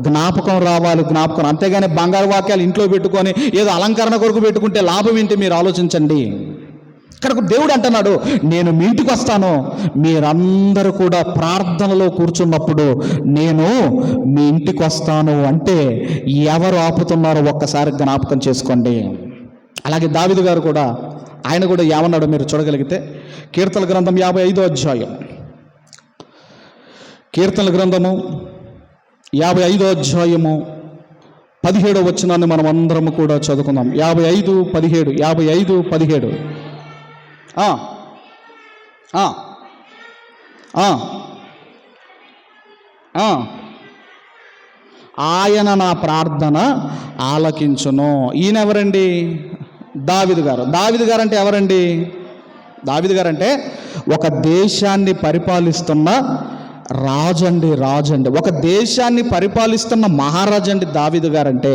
జ్ఞాపకం రావాలి. అంతేగాని బంగారు వాక్యాలు ఇంట్లో పెట్టుకొని ఏదో అలంకరణ కొరకు పెట్టుకుంటే లాభం ఏంటి మీరు ఆలోచించండి. ఇక్కడ దేవుడు అంటున్నాడు, నేను మీ ఇంటికి వస్తాను, మీరందరూ కూడా ప్రార్థనలో కూర్చున్నప్పుడు నేను మీ ఇంటికి వస్తాను అంటే ఎవరు ఆపుతున్నారో ఒక్కసారి జ్ఞాపకం చేసుకోండి. అలాగే దావీదు గారు కూడా, ఆయన కూడా ఏమన్నాడో మీరు చూడగలిగితే, కీర్తనల గ్రంథం 55వ అధ్యాయం, కీర్తనల గ్రంథము 55వ అధ్యాయము 17వ వచనాన్ని మనం అందరం కూడా చదువుకుందాం. 55:17 ఆయన నా ప్రార్థన ఆలకించును. ఈయన ఎవరండి? దావీదు గారు. దావీదు గారు అంటే ఎవరండి? దావీదు గారు అంటే ఒక దేశాన్ని పరిపాలిస్తున్న రాజండి. ఒక దేశాన్ని పరిపాలిస్తున్న మహారాజండి దావీదు గారంటే.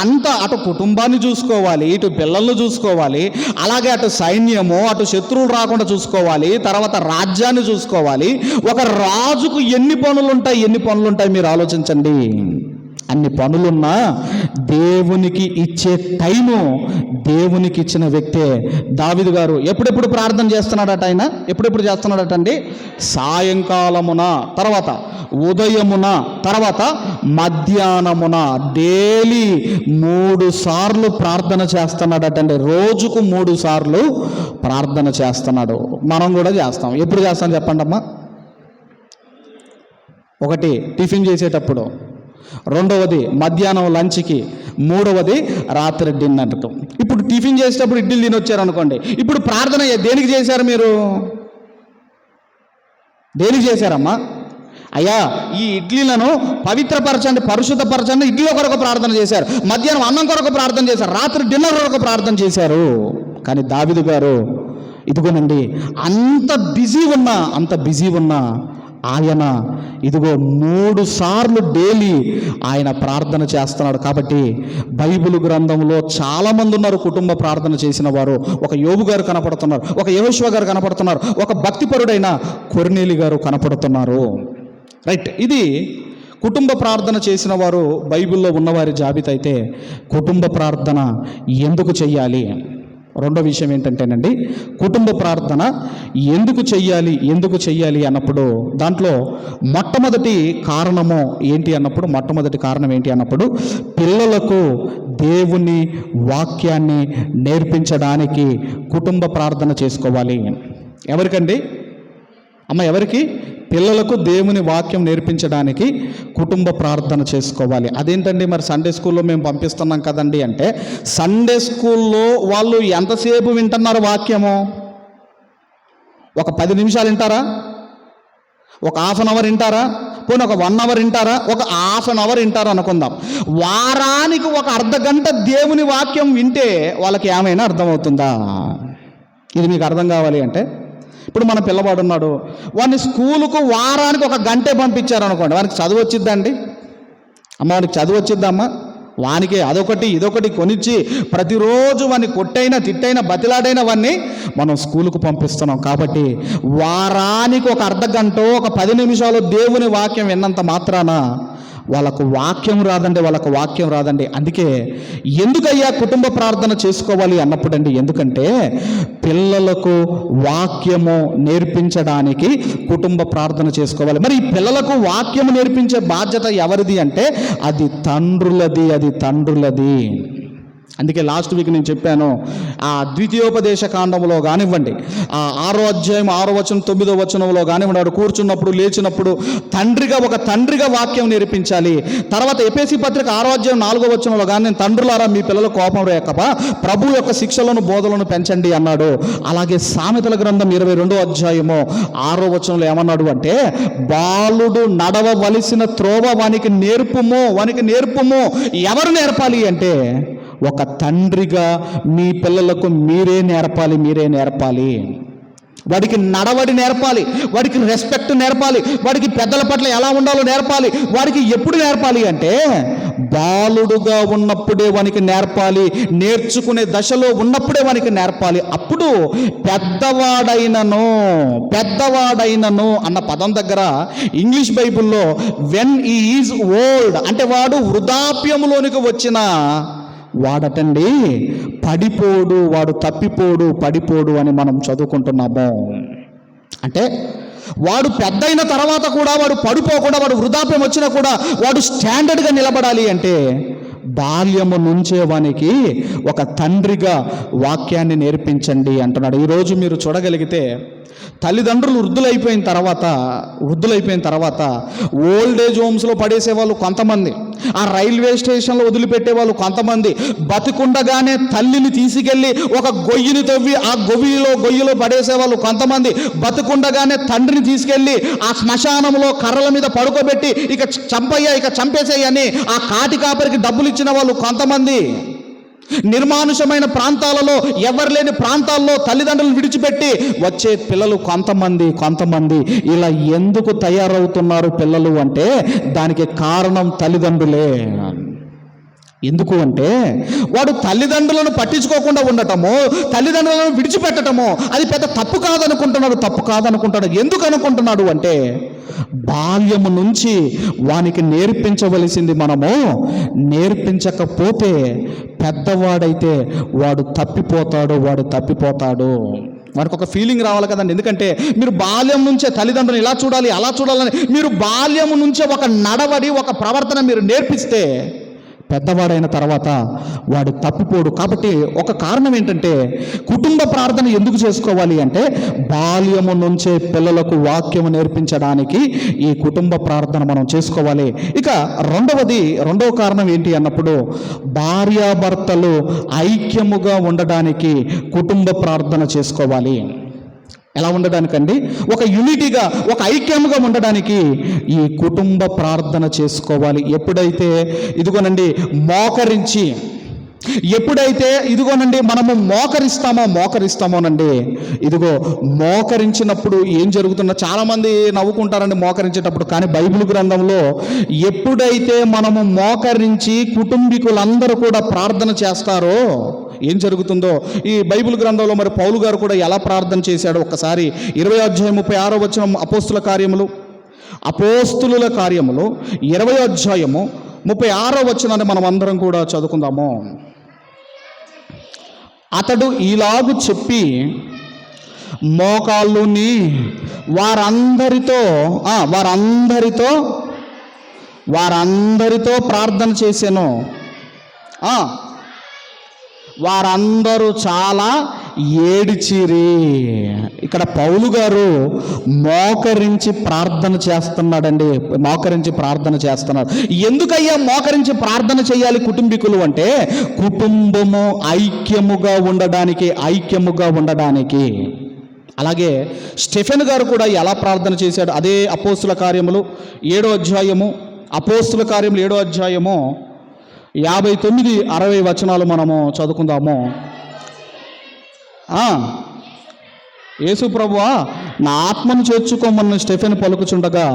అంత అటు కుటుంబాన్ని చూసుకోవాలి, ఇటు పిల్లలను చూసుకోవాలి, అలాగే అటు సైన్యము, అటు శత్రువులు రాకుండా చూసుకోవాలి, తర్వాత రాజ్యాన్ని చూసుకోవాలి. ఒక రాజుకు ఎన్ని పనులుంటాయి మీరు ఆలోచించండి. అన్ని పనులున్నా దేవునికి ఇచ్చే టైము దేవునికి ఇచ్చిన వ్యక్తే దావీదు గారు. ఎప్పుడెప్పుడు ప్రార్థన చేస్తున్నాడట ఆయన? ఎప్పుడెప్పుడు చేస్తున్నాడట అండి? సాయంకాలమున, తర్వాత ఉదయమున, తర్వాత మధ్యాహ్నమున, డైలీ 3 సార్లు ప్రార్థన చేస్తున్నాడటండి. రోజుకు 3 సార్లు ప్రార్థన చేస్తున్నాడు. మనం కూడా చేస్తాం. ఎప్పుడు చేస్తాం చెప్పండి అమ్మా? ఒకటి టిఫిన్ చేసేటప్పుడు, రెండవది మధ్యాహ్నం లంచ్కి, మూడవది రాత్రి డిన్నర్కు. ఇప్పుడు టిఫిన్ చేసేటప్పుడు ఇడ్లీలు తినొచ్చారు అనుకోండి, ఇప్పుడు ప్రార్థన దేనికి చేశారు మీరు? దేనికి చేశారమ్మా? అయ్యా ఈ ఇడ్లీలను పవిత్రపరచండి, పరిశుద్ధపరచండి, ఇడ్లీల కొరకు ప్రార్థన చేశారు. మధ్యాహ్నం అన్నం కొరకు ప్రార్థన చేశారు, రాత్రి డిన్నర్ కొరకు ప్రార్థన చేశారు. కానీ దావీదు గారు ఇదిగోనండి, అంత బిజీ ఉన్నా ఆయన ఇదిగో 3 సార్లు డైలీ ఆయన ప్రార్థన చేస్తున్నాడు. కాబట్టి బైబిల్ గ్రంథంలో చాలామంది ఉన్నారు కుటుంబ ప్రార్థన చేసిన వారు. ఒక యోబు గారు కనపడుతున్నారు, ఒక యెహోషువ గారు కనపడుతున్నారు, ఒక భక్తిపరుడైన కొర్నేలి గారు కనపడుతున్నారు. రైట్, ఇది కుటుంబ ప్రార్థన చేసిన వారు బైబిల్లో ఉన్నవారి జాబితా. అయితే కుటుంబ ప్రార్థన ఎందుకు చెయ్యాలి? రెండో విషయం ఏంటంటేనండి, కుటుంబ ప్రార్థన ఎందుకు చెయ్యాలి అన్నప్పుడు దాంట్లో మొట్టమొదటి కారణం ఏంటి అన్నప్పుడు పిల్లలకు దేవుని వాక్యాన్ని నేర్పించడానికి కుటుంబ ప్రార్థన చేసుకోవాలి. ఎవరికండి అమ్మ? ఎవరికి? పిల్లలకు దేవుని వాక్యం నేర్పించడానికి కుటుంబ ప్రార్థన చేసుకోవాలి. అదేంటండి మరి సండే స్కూల్లో మేము పంపిస్తున్నాం కదండి అంటే, సండే స్కూల్లో వాళ్ళు ఎంతసేపు వింటున్నారు వాక్యము? ఒక 10 నిమిషాలు వింటారా? ఒక హాఫ్ అన్ అవర్ వింటారా? పోనీ ఒక 1 అవర్ వింటారా? ఒక హాఫ్ అన్ అవర్ వింటారా అనుకుందాం. వారానికి ఒక అర్ధగంట దేవుని వాక్యం వింటే వాళ్ళకి ఏమైనా అర్థమవుతుందా? ఇది మీకు అర్థం కావాలి అంటే, ఇప్పుడు మన పిల్లవాడు ఉన్నాడు, వాడిని స్కూలుకు వారానికి 1 గంటే పంపించారనుకోండి, వానికి చదువు వచ్చిద్దండి? అమ్మ వానికి చదువు వచ్చిద్దామ్మా? వానికి అదొకటి ఇదొకటి కొనిచ్చి ప్రతిరోజు వాడిని కొట్టైనా తిట్టైనా బతిలాడైనా వాడిని మనం స్కూలుకు పంపిస్తున్నాం. కాబట్టి వారానికి 1 అర్ధగంట, ఒక 10 నిమిషాలు దేవుని వాక్యం విన్నంత మాత్రాన వాళ్ళకు వాక్యం రాదండి. అందుకే ఎందుకయ్యా కుటుంబ ప్రార్థన చేసుకోవాలి అన్నప్పుడండి, ఎందుకంటే పిల్లలకు వాక్యము నేర్పించడానికి కుటుంబ ప్రార్థన చేసుకోవాలి. మరి ఈ పిల్లలకు వాక్యము నేర్పించే బాధ్యత ఎవరిది అంటే అది తండ్రులది. అందుకే లాస్ట్ వీక్ నేను చెప్పాను, ఆ ద్వితీయోపదేశ కాండంలో కానివ్వండి, ఆ 6వ అధ్యాయం 6వ వచనం 9వ వచనంలో కానివ్వండి, వాడు కూర్చున్నప్పుడు లేచినప్పుడు ఒక తండ్రిగా వాక్యం నేర్పించాలి. తర్వాత ఎఫెసీ పత్రిక 6వ అధ్యాయం 4వ వచనంలో కానీ, నేను తండ్రులారా మీ పిల్లల కోపం రేకప ప్రభు యొక్క శిక్షలను బోధలను పెంచండి అన్నాడు. అలాగే సామెతల గ్రంథం 22వ అధ్యాయము 6వ వచనంలో ఏమన్నాడు అంటే, బాలుడు నడవవలసిన త్రోవ వానికి నేర్పుము. ఎవరు నేర్పాలి అంటే ఒక తండ్రిగా మీ పిల్లలకు మీరే నేర్పాలి. వాడికి నడవడి నేర్పాలి, వాడికి రెస్పెక్ట్ నేర్పాలి, వాడికి పెద్దల పట్ల ఎలా ఉండాలో నేర్పాలి. వాడికి ఎప్పుడు నేర్పాలి అంటే బాలుడుగా ఉన్నప్పుడే వానికి నేర్పాలి, నేర్చుకునే దశలో ఉన్నప్పుడే వానికి నేర్పాలి. అప్పుడు పెద్దవాడైనను అన్న పదం దగ్గర ఇంగ్లీష్ బైబిల్లో వెన్ హీ ఈజ్ ఓల్డ్ అంటే వాడు వృద్ధాప్యములోనికి వచ్చిన వాడటండి వాడు పడిపోడు అని మనం చదువుకుంటున్నాము. అంటే వాడు పెద్ద అయిన తర్వాత కూడా వాడు పడిపోకుండా, వాడు వృద్ధాప్యం వచ్చినా కూడా వాడు స్టాండర్డ్గా నిలబడాలి అంటే బాల్యము నుంచే వానికి ఒక తండ్రిగా వాక్యాన్ని నేర్పించండి అంటున్నాడు. ఈరోజు మీరు చూడగలిగితే తల్లిదండ్రులు వృద్ధులైపోయిన తర్వాత ఓల్డ్ ఏజ్ హోమ్స్లో పడేసేవాళ్ళు కొంతమంది, ఆ రైల్వే స్టేషన్లో వదిలిపెట్టే వాళ్ళు కొంతమంది, బతికుండగానే తల్లిని తీసుకెళ్ళి ఒక గొయ్యిని తవ్వి ఆ గొయ్యిలో పడేసేవాళ్ళు కొంతమంది, బతికుండగానే తండ్రిని తీసుకెళ్ళి ఆ శ్మశానంలో కర్రల మీద పడుకోబెట్టి ఇక చంపేసేయని ఆ కాటి కాపరికి డబ్బులు ఇచ్చిన వాళ్ళు కొంతమంది, నిర్మానుషమైన ప్రాంతాలలో ఎవరు లేని ప్రాంతాల్లో తల్లిదండ్రులను విడిచిపెట్టి వచ్చే పిల్లలు కొంతమంది ఇలా ఎందుకు తయారవుతున్నారు పిల్లలు అంటే దానికి కారణం తల్లిదండ్రులే. ఎందుకు అంటే వాడు తల్లిదండ్రులను పట్టించుకోకుండా ఉండటము, తల్లిదండ్రులను విడిచిపెట్టడము అది పెద్ద తప్పు కాదనుకుంటాడు. ఎందుకు అనుకుంటున్నాడు అంటే బాల్యము నుంచి వానికి నేర్పించవలసింది మనము నేర్పించకపోతే పెద్దవాడైతే వాడు తప్పిపోతాడు. వాడికి ఒక ఫీలింగ్ రావాలి కదండి. ఎందుకంటే మీరు బాల్యం నుంచే తల్లిదండ్రులను ఇలా చూడాలి అలా చూడాలని మీరు బాల్యం నుంచే ఒక నడవడి ఒక ప్రవర్తన మీరు నేర్పిస్తే పెద్దవాడైన తర్వాత వాడు తప్పిపోడు. కాబట్టి ఒక కారణం ఏంటంటే కుటుంబ ప్రార్థన ఎందుకు చేసుకోవాలి అంటే బాల్యము నుంచే పిల్లలకు వాక్యము నేర్పించడానికి ఈ కుటుంబ ప్రార్థన మనం చేసుకోవాలి. ఇక రెండవ కారణం ఏంటి అన్నప్పుడు భార్యాభర్తలు ఐక్యముగా ఉండడానికి కుటుంబ ప్రార్థన చేసుకోవాలి. ఎలా ఉండడానికండి? ఒక యూనిటీగా ఒక ఐక్యముగా ఉండడానికి ఈ కుటుంబ ప్రార్థన చేసుకోవాలి. ఎప్పుడైతే మనము మోకరిస్తామోనండి, మోకరించినప్పుడు ఏం జరుగుతుందో చాలామంది నవ్వుకుంటారండి మోకరించేటప్పుడు. కానీ బైబిల్ గ్రంథంలో ఎప్పుడైతే మనము మోకరించి కుటుంబీకులందరూ కూడా ప్రార్థన చేస్తారో ఏం జరుగుతుందో ఈ బైబిల్ గ్రంథంలో మరి పౌలు గారు కూడా ఎలా ప్రార్థన చేశాడో ఒక్కసారి 20వ అధ్యాయం 36వ వచనం అపోస్తుల కార్యములు 20వ అధ్యాయము 36వ వచనాన్ని మనం అందరం కూడా చదువుకుందాము. అతడు ఇలాగు చెప్పి మోకాళ్ళుని వారందరితో ప్రార్థన చేశాను. వారందరూ చాలా ఏడిచిరి. ఇక్కడ పౌలు గారు మోకరించి ప్రార్థన చేస్తున్నాడు. ఎందుకయ్యా మోకరించి ప్రార్థన చేయాలి కుటుంబీకులు అంటే కుటుంబము ఐక్యముగా ఉండడానికి. అలాగే స్టెఫెన్ గారు కూడా ఎలా ప్రార్థన చేశాడు అదే అపోస్తుల కార్యములు 7వ అధ్యాయము 7వ అధ్యాయము 59-60 వచనాలు మనము చదువుకుందాము. యేసు ప్రభువా నా ఆత్మను చేర్చుకోమని స్టెఫెన్ పలుకుచుండగా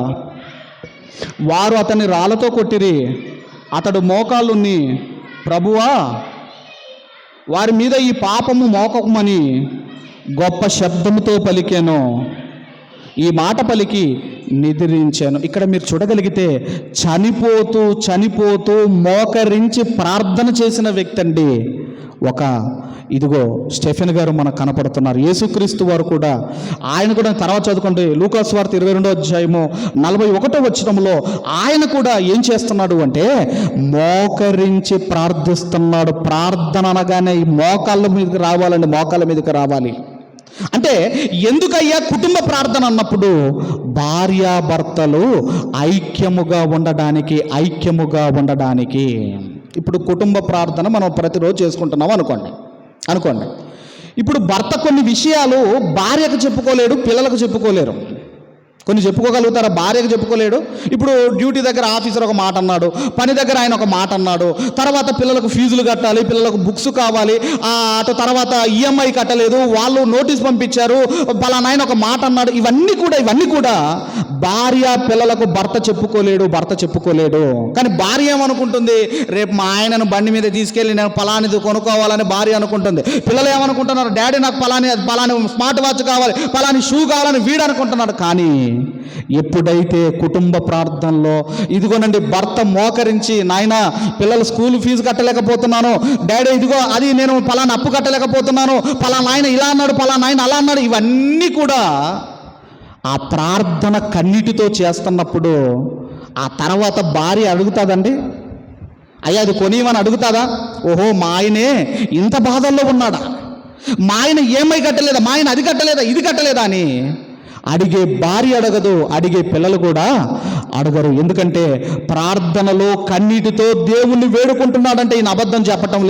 వారు అతన్ని రాళ్లతో కొట్టిరి. అతడు మోకాళ్ళుని ప్రభువా వారి మీద ఈ పాపము మోకమని గొప్ప శబ్దముతో పలికాను. ఈ మాట పలికి నిద్రించాను. ఇక్కడ మీరు చూడగలిగితే చనిపోతూ చనిపోతూ మోకరించి ప్రార్థన చేసిన వ్యక్తి అండి ఇదిగో స్టెఫెన్ గారు మనకు కనపడుతున్నారు. యేసుక్రీస్తు వారు కూడా, ఆయన కూడా తర్వాత చదువుకుంటే లూకాసు వార్త 22వ అధ్యాయము 41వ వచనంలో ఆయన కూడా ఏం చేస్తున్నాడు అంటే మోకరించి ప్రార్థిస్తున్నాడు. ప్రార్థన అనగానే ఈ మోకాళ్ళ మీదకి రావాలండి, మోకాళ్ళ మీదకి రావాలి. అంటే ఎందుకయ్యా కుటుంబ ప్రార్థన అన్నప్పుడు భార్యాభర్తలు ఐక్యముగా ఉండడానికి. ఇప్పుడు కుటుంబ ప్రార్థన మనం ప్రతిరోజు చేసుకుంటున్నాం అనుకోండి. ఇప్పుడు భర్త కొన్ని విషయాలు భార్యకు చెప్పుకోలేడు, పిల్లలకు చెప్పుకోలేరు. కొన్ని చెప్పుకోగలుగుతారా? భార్యకు చెప్పుకోలేడు. ఇప్పుడు డ్యూటీ దగ్గర ఆఫీసర్ ఒక మాట అన్నాడు, పని దగ్గర ఆయన ఒక మాట అన్నాడు, తర్వాత పిల్లలకు ఫీజులు కట్టాలి, పిల్లలకు బుక్స్ కావాలి, అటు తర్వాత ఈఎంఐ కట్టలేదు, వాళ్ళు నోటీస్ పంపించారు, పలానా ఆయన ఒక మాట అన్నాడు. ఇవన్నీ కూడా భార్య పిల్లలకు భర్త చెప్పుకోలేడు. కానీ భార్య ఏమనుకుంటుంది? రేపు మా ఆయనను బండి మీద తీసుకెళ్ళి నేను పలానిది కొనుక్కోవాలని భార్య అనుకుంటుంది. పిల్లలు ఏమనుకుంటున్నారు? డాడీ నాకు పలాని స్మార్ట్ వాచ్ కావాలి, పలాని షూ కావాలని వీడు అనుకుంటున్నాడు. కానీ ఎప్పుడైతే కుటుంబ ప్రార్థనలో ఇదిగోనండి భర్త మోకరించి, నాయన పిల్లల స్కూల్ ఫీజు కట్టలేకపోతున్నాను, డాడీ ఇదిగో అది నేను పలానా అప్పు కట్టలేకపోతున్నాను, పలానా ఆయన ఇలా అన్నాడు, పలానా ఆయన అలా అన్నాడు, ఇవన్నీ కూడా ఆ ప్రార్థన కన్నీటితో చేస్తున్నప్పుడు ఆ తర్వాత భార్య అడుగుతుందండి, అయ్యా అది కొనివని అడుగుతుందా? ఓహో మా ఆయనే ఇంత బాధల్లో ఉన్నాడా, మా ఆయన ఏమై కట్టలేదా, మా ఆయన అది కట్టలేదా, ఇది కట్టలేదా అని అడిగే భార్య అడగదు, అడిగే పిల్లలు కూడా అడగరు. ఎందుకంటే ప్రార్థనలో కన్నీటితో దేవుణ్ణి వేడుకుంటున్నాడంటే ఈయన అబద్ధం చెప్పటం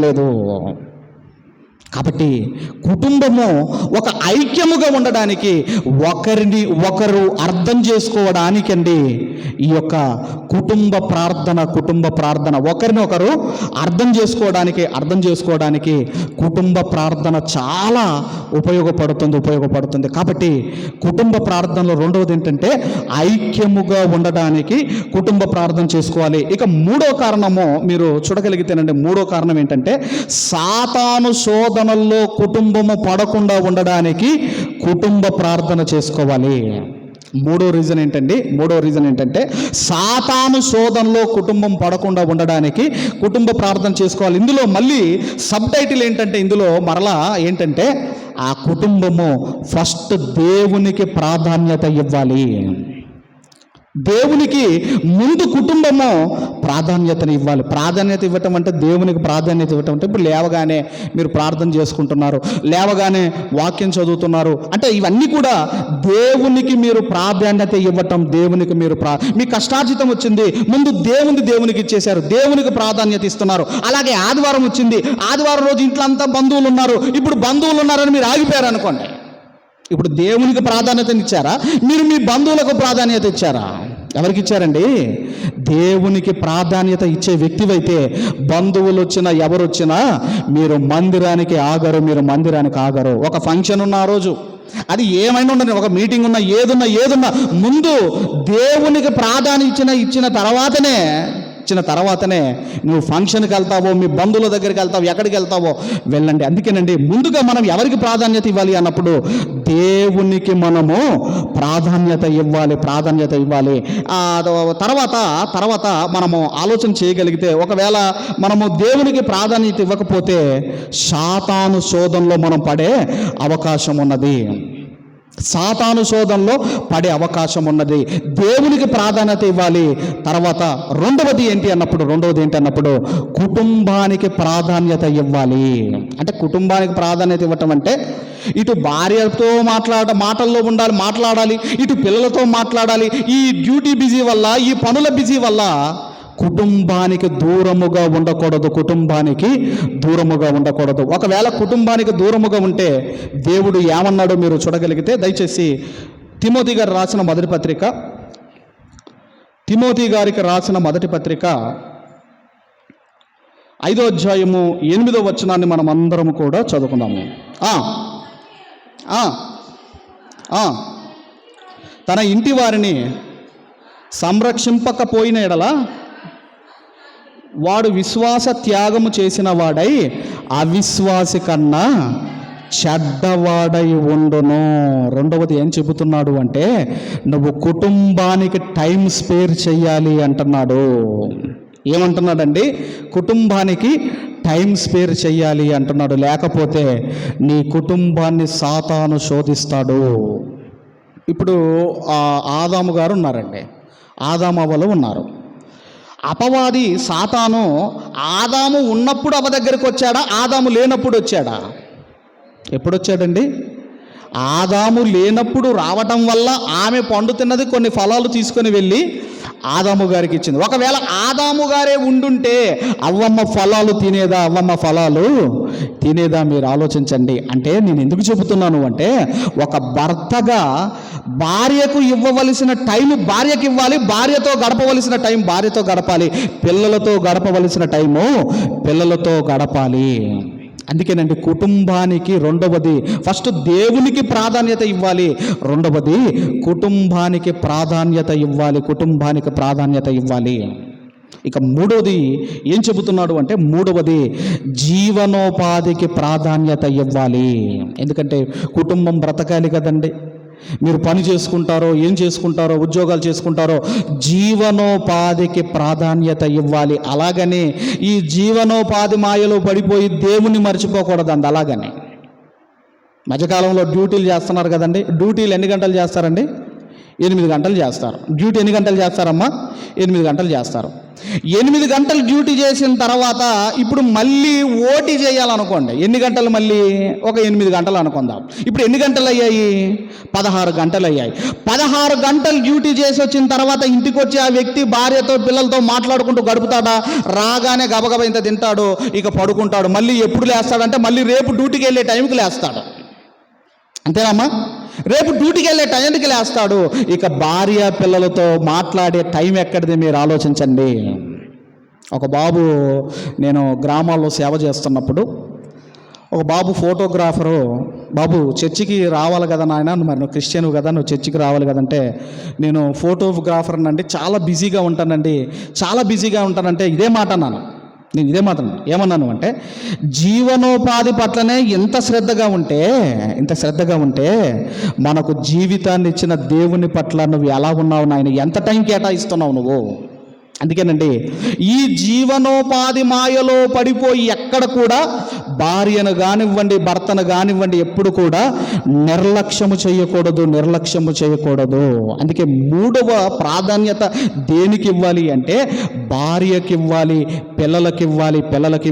లేదు. కాబట్టి కుటుంబము ఒక ఐక్యముగా ఉండడానికి, ఒకరిని ఒకరు అర్థం చేసుకోవడానికి అండి ఈ యొక్క కుటుంబ ప్రార్థన ఒకరిని ఒకరు అర్థం చేసుకోవడానికి కుటుంబ ప్రార్థన చాలా ఉపయోగపడుతుంది. కాబట్టి కుటుంబ ప్రార్థనలో రెండవది ఏంటంటే ఐక్యముగా ఉండడానికి కుటుంబ ప్రార్థన చేసుకోవాలి. ఇక మూడో కారణము మీరు చూడగలిగితేనండి, మూడో కారణం ఏంటంటే సాతాను శోధనల్లో కుటుంబము పడకుండా ఉండడానికి కుటుంబ ప్రార్థన చేసుకోవాలి. మూడో రీజన్ ఏంటంటే సాతాను శోధనలో కుటుంబం పడకుండా ఉండడానికి కుటుంబ ప్రార్థన చేసుకోవాలి. ఇందులో మళ్ళీ సబ్ టైటిల్ ఏంటంటే ఆ కుటుంబము ఫస్ట్ దేవునికి ప్రాధాన్యత ఇవ్వాలి. దేవునికి ముందు కుటుంబము ప్రాధాన్యతని ఇవ్వాలి. ప్రాధాన్యత ఇవ్వటం అంటే దేవునికి ప్రాధాన్యత ఇవ్వటం అంటే ఇప్పుడు లేవగానే మీరు ప్రార్థన చేసుకుంటున్నారు, లేవగానే వాక్యం చదువుతున్నారు అంటే ఇవన్నీ కూడా దేవునికి మీరు ప్రాధాన్యత ఇవ్వటం. దేవునికి మీరు మీ కష్టార్జితం వచ్చింది, ముందు దేవునికి ఇచ్చేశారు, దేవునికి ప్రాధాన్యత ఇస్తున్నారు. అలాగే ఆదివారం వచ్చింది, ఆదివారం రోజు ఇంట్లో అంతా బంధువులు ఉన్నారు, ఇప్పుడు బంధువులు ఉన్నారని మీరు ఆగిపోయారు అనుకోండి. ఇప్పుడు దేవునికి ప్రాధాన్యత ఇచ్చారా, మీరు మీ బంధువులకు ప్రాధాన్యత ఇచ్చారా? ఎవరికి ఇచ్చారండి? దేవునికి ప్రాధాన్యత ఇచ్చే వ్యక్తివైతే బంధువులు వచ్చినా ఎవరు వచ్చినా మీరు మందిరానికి ఆగరు. ఒక ఫంక్షన్ ఉన్న ఆ రోజు, అది ఏమైనా ఉండదు, ఒక మీటింగ్ ఉన్నా ఏదున్నా ముందు దేవునికి ప్రాధాన్యత ఇచ్చిన తర్వాతనే నువ్వు ఫంక్షన్కి వెళ్తావో, మీ బంధువుల దగ్గరికి వెళ్తావో, ఎక్కడికి వెళ్తావో వెళ్ళండి. అందుకేనండి ముందుగా మనం ఎవరికి ప్రాధాన్యత ఇవ్వాలి అన్నప్పుడు దేవునికి మనము ప్రాధాన్యత ఇవ్వాలి. తర్వాత మనము ఆలోచన చేయగలిగితే, ఒకవేళ మనము దేవునికి ప్రాధాన్యత ఇవ్వకపోతే సాతాను శోధనలో మనం పడే అవకాశం ఉన్నది. దేవునికి ప్రాధాన్యత ఇవ్వాలి. తర్వాత రెండవది ఏంటి అన్నప్పుడు కుటుంబానికి ప్రాధాన్యత ఇవ్వాలి. అంటే కుటుంబానికి ప్రాధాన్యత ఇవ్వటం అంటే ఇటు భార్యతో మాటల్లో మాట్లాడాలి, ఇటు పిల్లలతో మాట్లాడాలి. ఈ డ్యూటీ బిజీ వల్ల, ఈ పనుల బిజీ వల్ల కుటుంబానికి దూరముగా ఉండకూడదు. ఒకవేళ కుటుంబానికి దూరముగా ఉంటే దేవుడు ఏమన్నాడో మీరు చూడగలిగితే దయచేసి తిమోతి గారికి రాసిన మొదటి పత్రిక 5వ అధ్యాయము 8వ వచనాన్ని మనం అందరము కూడా చదువుకుందాము. తన ఇంటి వారిని సంరక్షింపకపోయిన ఎడల వాడు విశ్వాస త్యాగము చేసిన వాడై అవిశ్వాసి కన్నా చెడ్డవాడై ఉండును. రెండవది ఏం చెబుతున్నాడు అంటే నువ్వు కుటుంబానికి టైం స్పేర్ చెయ్యాలి అంటున్నాడు. ఏమంటున్నాడండి? కుటుంబానికి టైం స్పేర్ చెయ్యాలి అంటున్నాడు. లేకపోతే నీ కుటుంబాన్ని సాతాను శోధిస్తాడు. ఇప్పుడు ఆదాము గారు ఉన్నారండి, ఆదాము అవ్వలు ఉన్నారు. అపవాది సాతాను ఆదాము ఉన్నప్పుడు అవ్వ దగ్గరికి వచ్చాడా, ఆదాము లేనప్పుడు వచ్చాడా? ఎప్పుడు వచ్చాడండి? ఆదాము లేనప్పుడు రావటం వల్ల ఆమె పండు తిన్నది కొన్ని ఫలాలు తీసుకొని వెళ్ళి ఆదాము గారికి ఇచ్చింది. ఒకవేళ ఆదాము గారే ఉండుంటే అవ్వమ్మ ఫలాలు తినేదా? అవ్వమ్మ ఫలాలు తినేదా? మీరు ఆలోచించండి. అంటే నేను ఎందుకు చెబుతున్నాను అంటే, ఒక భర్తగా భార్యకు ఇవ్వవలసిన టైం భార్యకి ఇవ్వాలి, భార్యతో గడపవలసిన టైం భార్యతో గడపాలి, పిల్లలతో గడపవలసిన టైము పిల్లలతో గడపాలి. అందుకేనండి కుటుంబానికి రెండవది, ఫస్ట్ దేవునికి ప్రాధాన్యత ఇవ్వాలి, రెండవది కుటుంబానికి ప్రాధాన్యత ఇవ్వాలి, కుటుంబానికి ప్రాధాన్యత ఇవ్వాలి. ఇక మూడవది ఏం చెబుతున్నాడు అంటే, మూడవది జీవనోపాధికి ప్రాధాన్యత ఇవ్వాలి. ఎందుకంటే కుటుంబం బ్రతకాలి కదండి. మీరు పని చేసుకుంటారో ఏం చేసుకుంటారో ఉద్యోగాలు చేసుకుంటారో జీవనోపాధికి ప్రాధాన్యత ఇవ్వాలి. అలాగని ఈ జీవనోపాధి మాయలో పడిపోయి దేవుణ్ణి మర్చిపోకూడదండి. అలాగని మధ్యకాలంలో డ్యూటీలు చేస్తున్నారు కదండి. డ్యూటీలు ఎన్ని గంటలు చేస్తారండి? 8 గంటలు చేస్తారు. డ్యూటీ ఎన్ని గంటలు చేస్తారమ్మా? 8 గంటలు చేస్తారు. 8 గంటలు డ్యూటీ చేసిన తర్వాత ఇప్పుడు మళ్ళీ ఓటీ చేయాలనుకోండి. ఎన్ని గంటలు? మళ్ళీ ఒక 8 గంటలు అనుకుందాం. ఇప్పుడు ఎన్ని గంటలు అయ్యాయి? 16 గంటలు అయ్యాయి. 16 గంటలు డ్యూటీ చేసి వచ్చిన తర్వాత ఇంటికి వచ్చి ఆ వ్యక్తి భార్యతో పిల్లలతో మాట్లాడుకుంటూ గడుపుతాడా? రాగానే గబగబ ఇంత తింటాడు, ఇక పడుకుంటాడు. మళ్ళీ ఎప్పుడు లేస్తాడంటే మళ్ళీ రేపు డ్యూటీకి వెళ్ళే టైంకి లేస్తాడు. అంతేనమ్మా? రేపు డ్యూటీకి వెళ్ళే టైంకి లేస్తాడు. ఇక భార్య పిల్లలతో మాట్లాడే టైం ఎక్కడిది? మీరు ఆలోచించండి. ఒక బాబు, నేను గ్రామాల్లో సేవ చేస్తున్నప్పుడు ఒక బాబు ఫోటోగ్రాఫరు, బాబు చర్చికి రావాలి కదా నాయన, మరి నువ్వు క్రిస్టియన్ కదా, నువ్వు చర్చికి రావాలి కదంటే, నేను ఫోటోగ్రాఫర్ అండి, చాలా బిజీగా ఉంటానండి, చాలా బిజీగా ఉంటానంటే ఇదే మాట అన్నాను. నేను ఇదే మాట ఏమన్నాను అంటే, జీవనోపాధి పట్లనే ఇంత శ్రద్ధగా ఉంటే మనకు జీవితాన్ని ఇచ్చిన దేవుని పట్ల నువ్వు ఎలా ఉన్నావు నాయన? ఎంత టైం కేటాయిస్తున్నావు నువ్వు? అందుకేనండి ఈ జీవనోపాధి మాయలో పడిపోయి ఎక్కడ కూడా భార్యను కానివ్వండి భర్తను కానివ్వండి ఎప్పుడు కూడా నిర్లక్ష్యము చేయకూడదు. అందుకే మూడవ ప్రాధాన్యత దేనికి ఇవ్వాలి అంటే భార్యకి ఇవ్వాలి, పిల్లలకి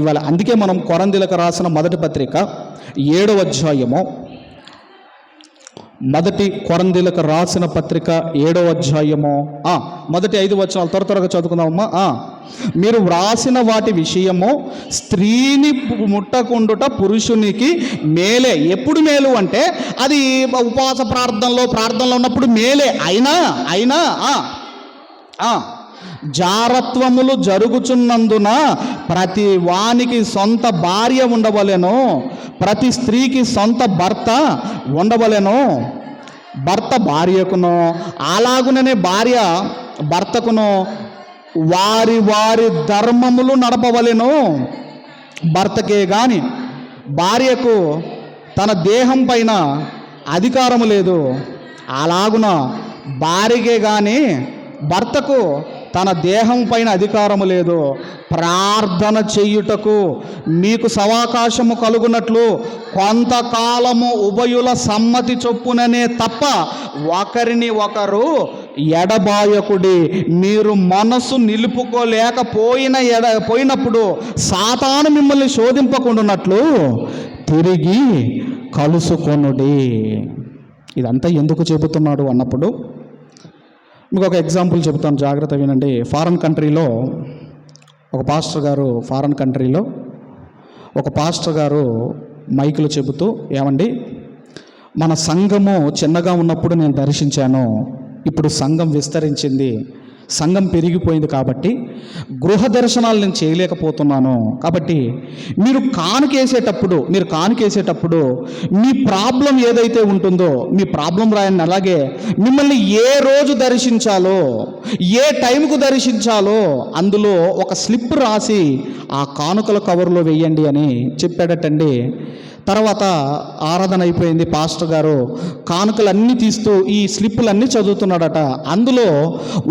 ఇవ్వాలి. అందుకే మనం కొరంథీయులకు రాసిన మొదటి పత్రిక 7వ అధ్యాయము, మొదటి కొరంథీయులకు రాసిన పత్రిక 7వ అధ్యాయము మొదటి 5 వచనాలు త్వరగా చదువుకుందామమ్మా. మీరు వ్రాసిన వాటి విషయము స్త్రీని ముట్టకుండుట పురుషునికి మేలే. ఎప్పుడు మేలు అంటే అది ఉపవాస ప్రార్థనలో ఉన్నప్పుడు మేలే. అయినా జారత్వములు జరుగుచున్నందున ప్రతి వానికి సొంత భార్య ఉండవలెను, ప్రతి స్త్రీకి సొంత భర్త ఉండవలెను. భర్త భార్యకును అలాగుననే భార్య భర్తకును వారి ధర్మములు నడపవలెను. భర్తకే గాని భార్యకు తన దేహం పైన అధికారము లేదు, అలాగున భార్యకే గాని భర్తకు తన దేహం పైన అధికారము లేదు. ప్రార్థన చేయుటకు మీకు సవకాశము కలుగునట్లు కొంతకాలము ఉభయుల సమ్మతి చొప్పుననే తప్ప ఒకరిని ఒకరు ఎడబాయకుడి. మీరు మనసు నిలుపుకోలేకపోయినప్పుడు సాతాను మిమ్మల్ని శోధింపకుండానట్లు తిరిగి కలుసుకొనుడి. ఇదంతా ఎందుకు చెబుతున్నాడు అన్నప్పుడు మీకు ఒక ఎగ్జాంపుల్ చెబుతాను, జాగ్రత్త వినండి. ఫారెన్ కంట్రీలో ఒక పాస్టర్ గారు మైకులు చెబుతూ, ఏమండి మన సంఘము చిన్నగా ఉన్నప్పుడు నేను దర్శించాను, ఇప్పుడు సంఘం విస్తరించింది, సంఘం పెరిగిపోయింది, కాబట్టి గృహ దర్శనాలు నేను చేయలేకపోతున్నాను. కాబట్టి మీరు కానుకేసేటప్పుడు మీ ప్రాబ్లం ఏదైతే ఉంటుందో మీ ప్రాబ్లం రాయండి. అలాగే మిమ్మల్ని ఏ రోజు దర్శించాలో ఏ టైంకు దర్శించాలో అందులో ఒక స్లిప్ రాసి ఆ కానుకల కవర్లో వేయండి అని చెప్పాడటండి. తర్వాత ఆరాధన అయిపోయింది, పాస్టర్ గారు కానుకలన్నీ తీస్తూ ఈ స్లిప్పులన్నీ చదువుతున్నాడట. అందులో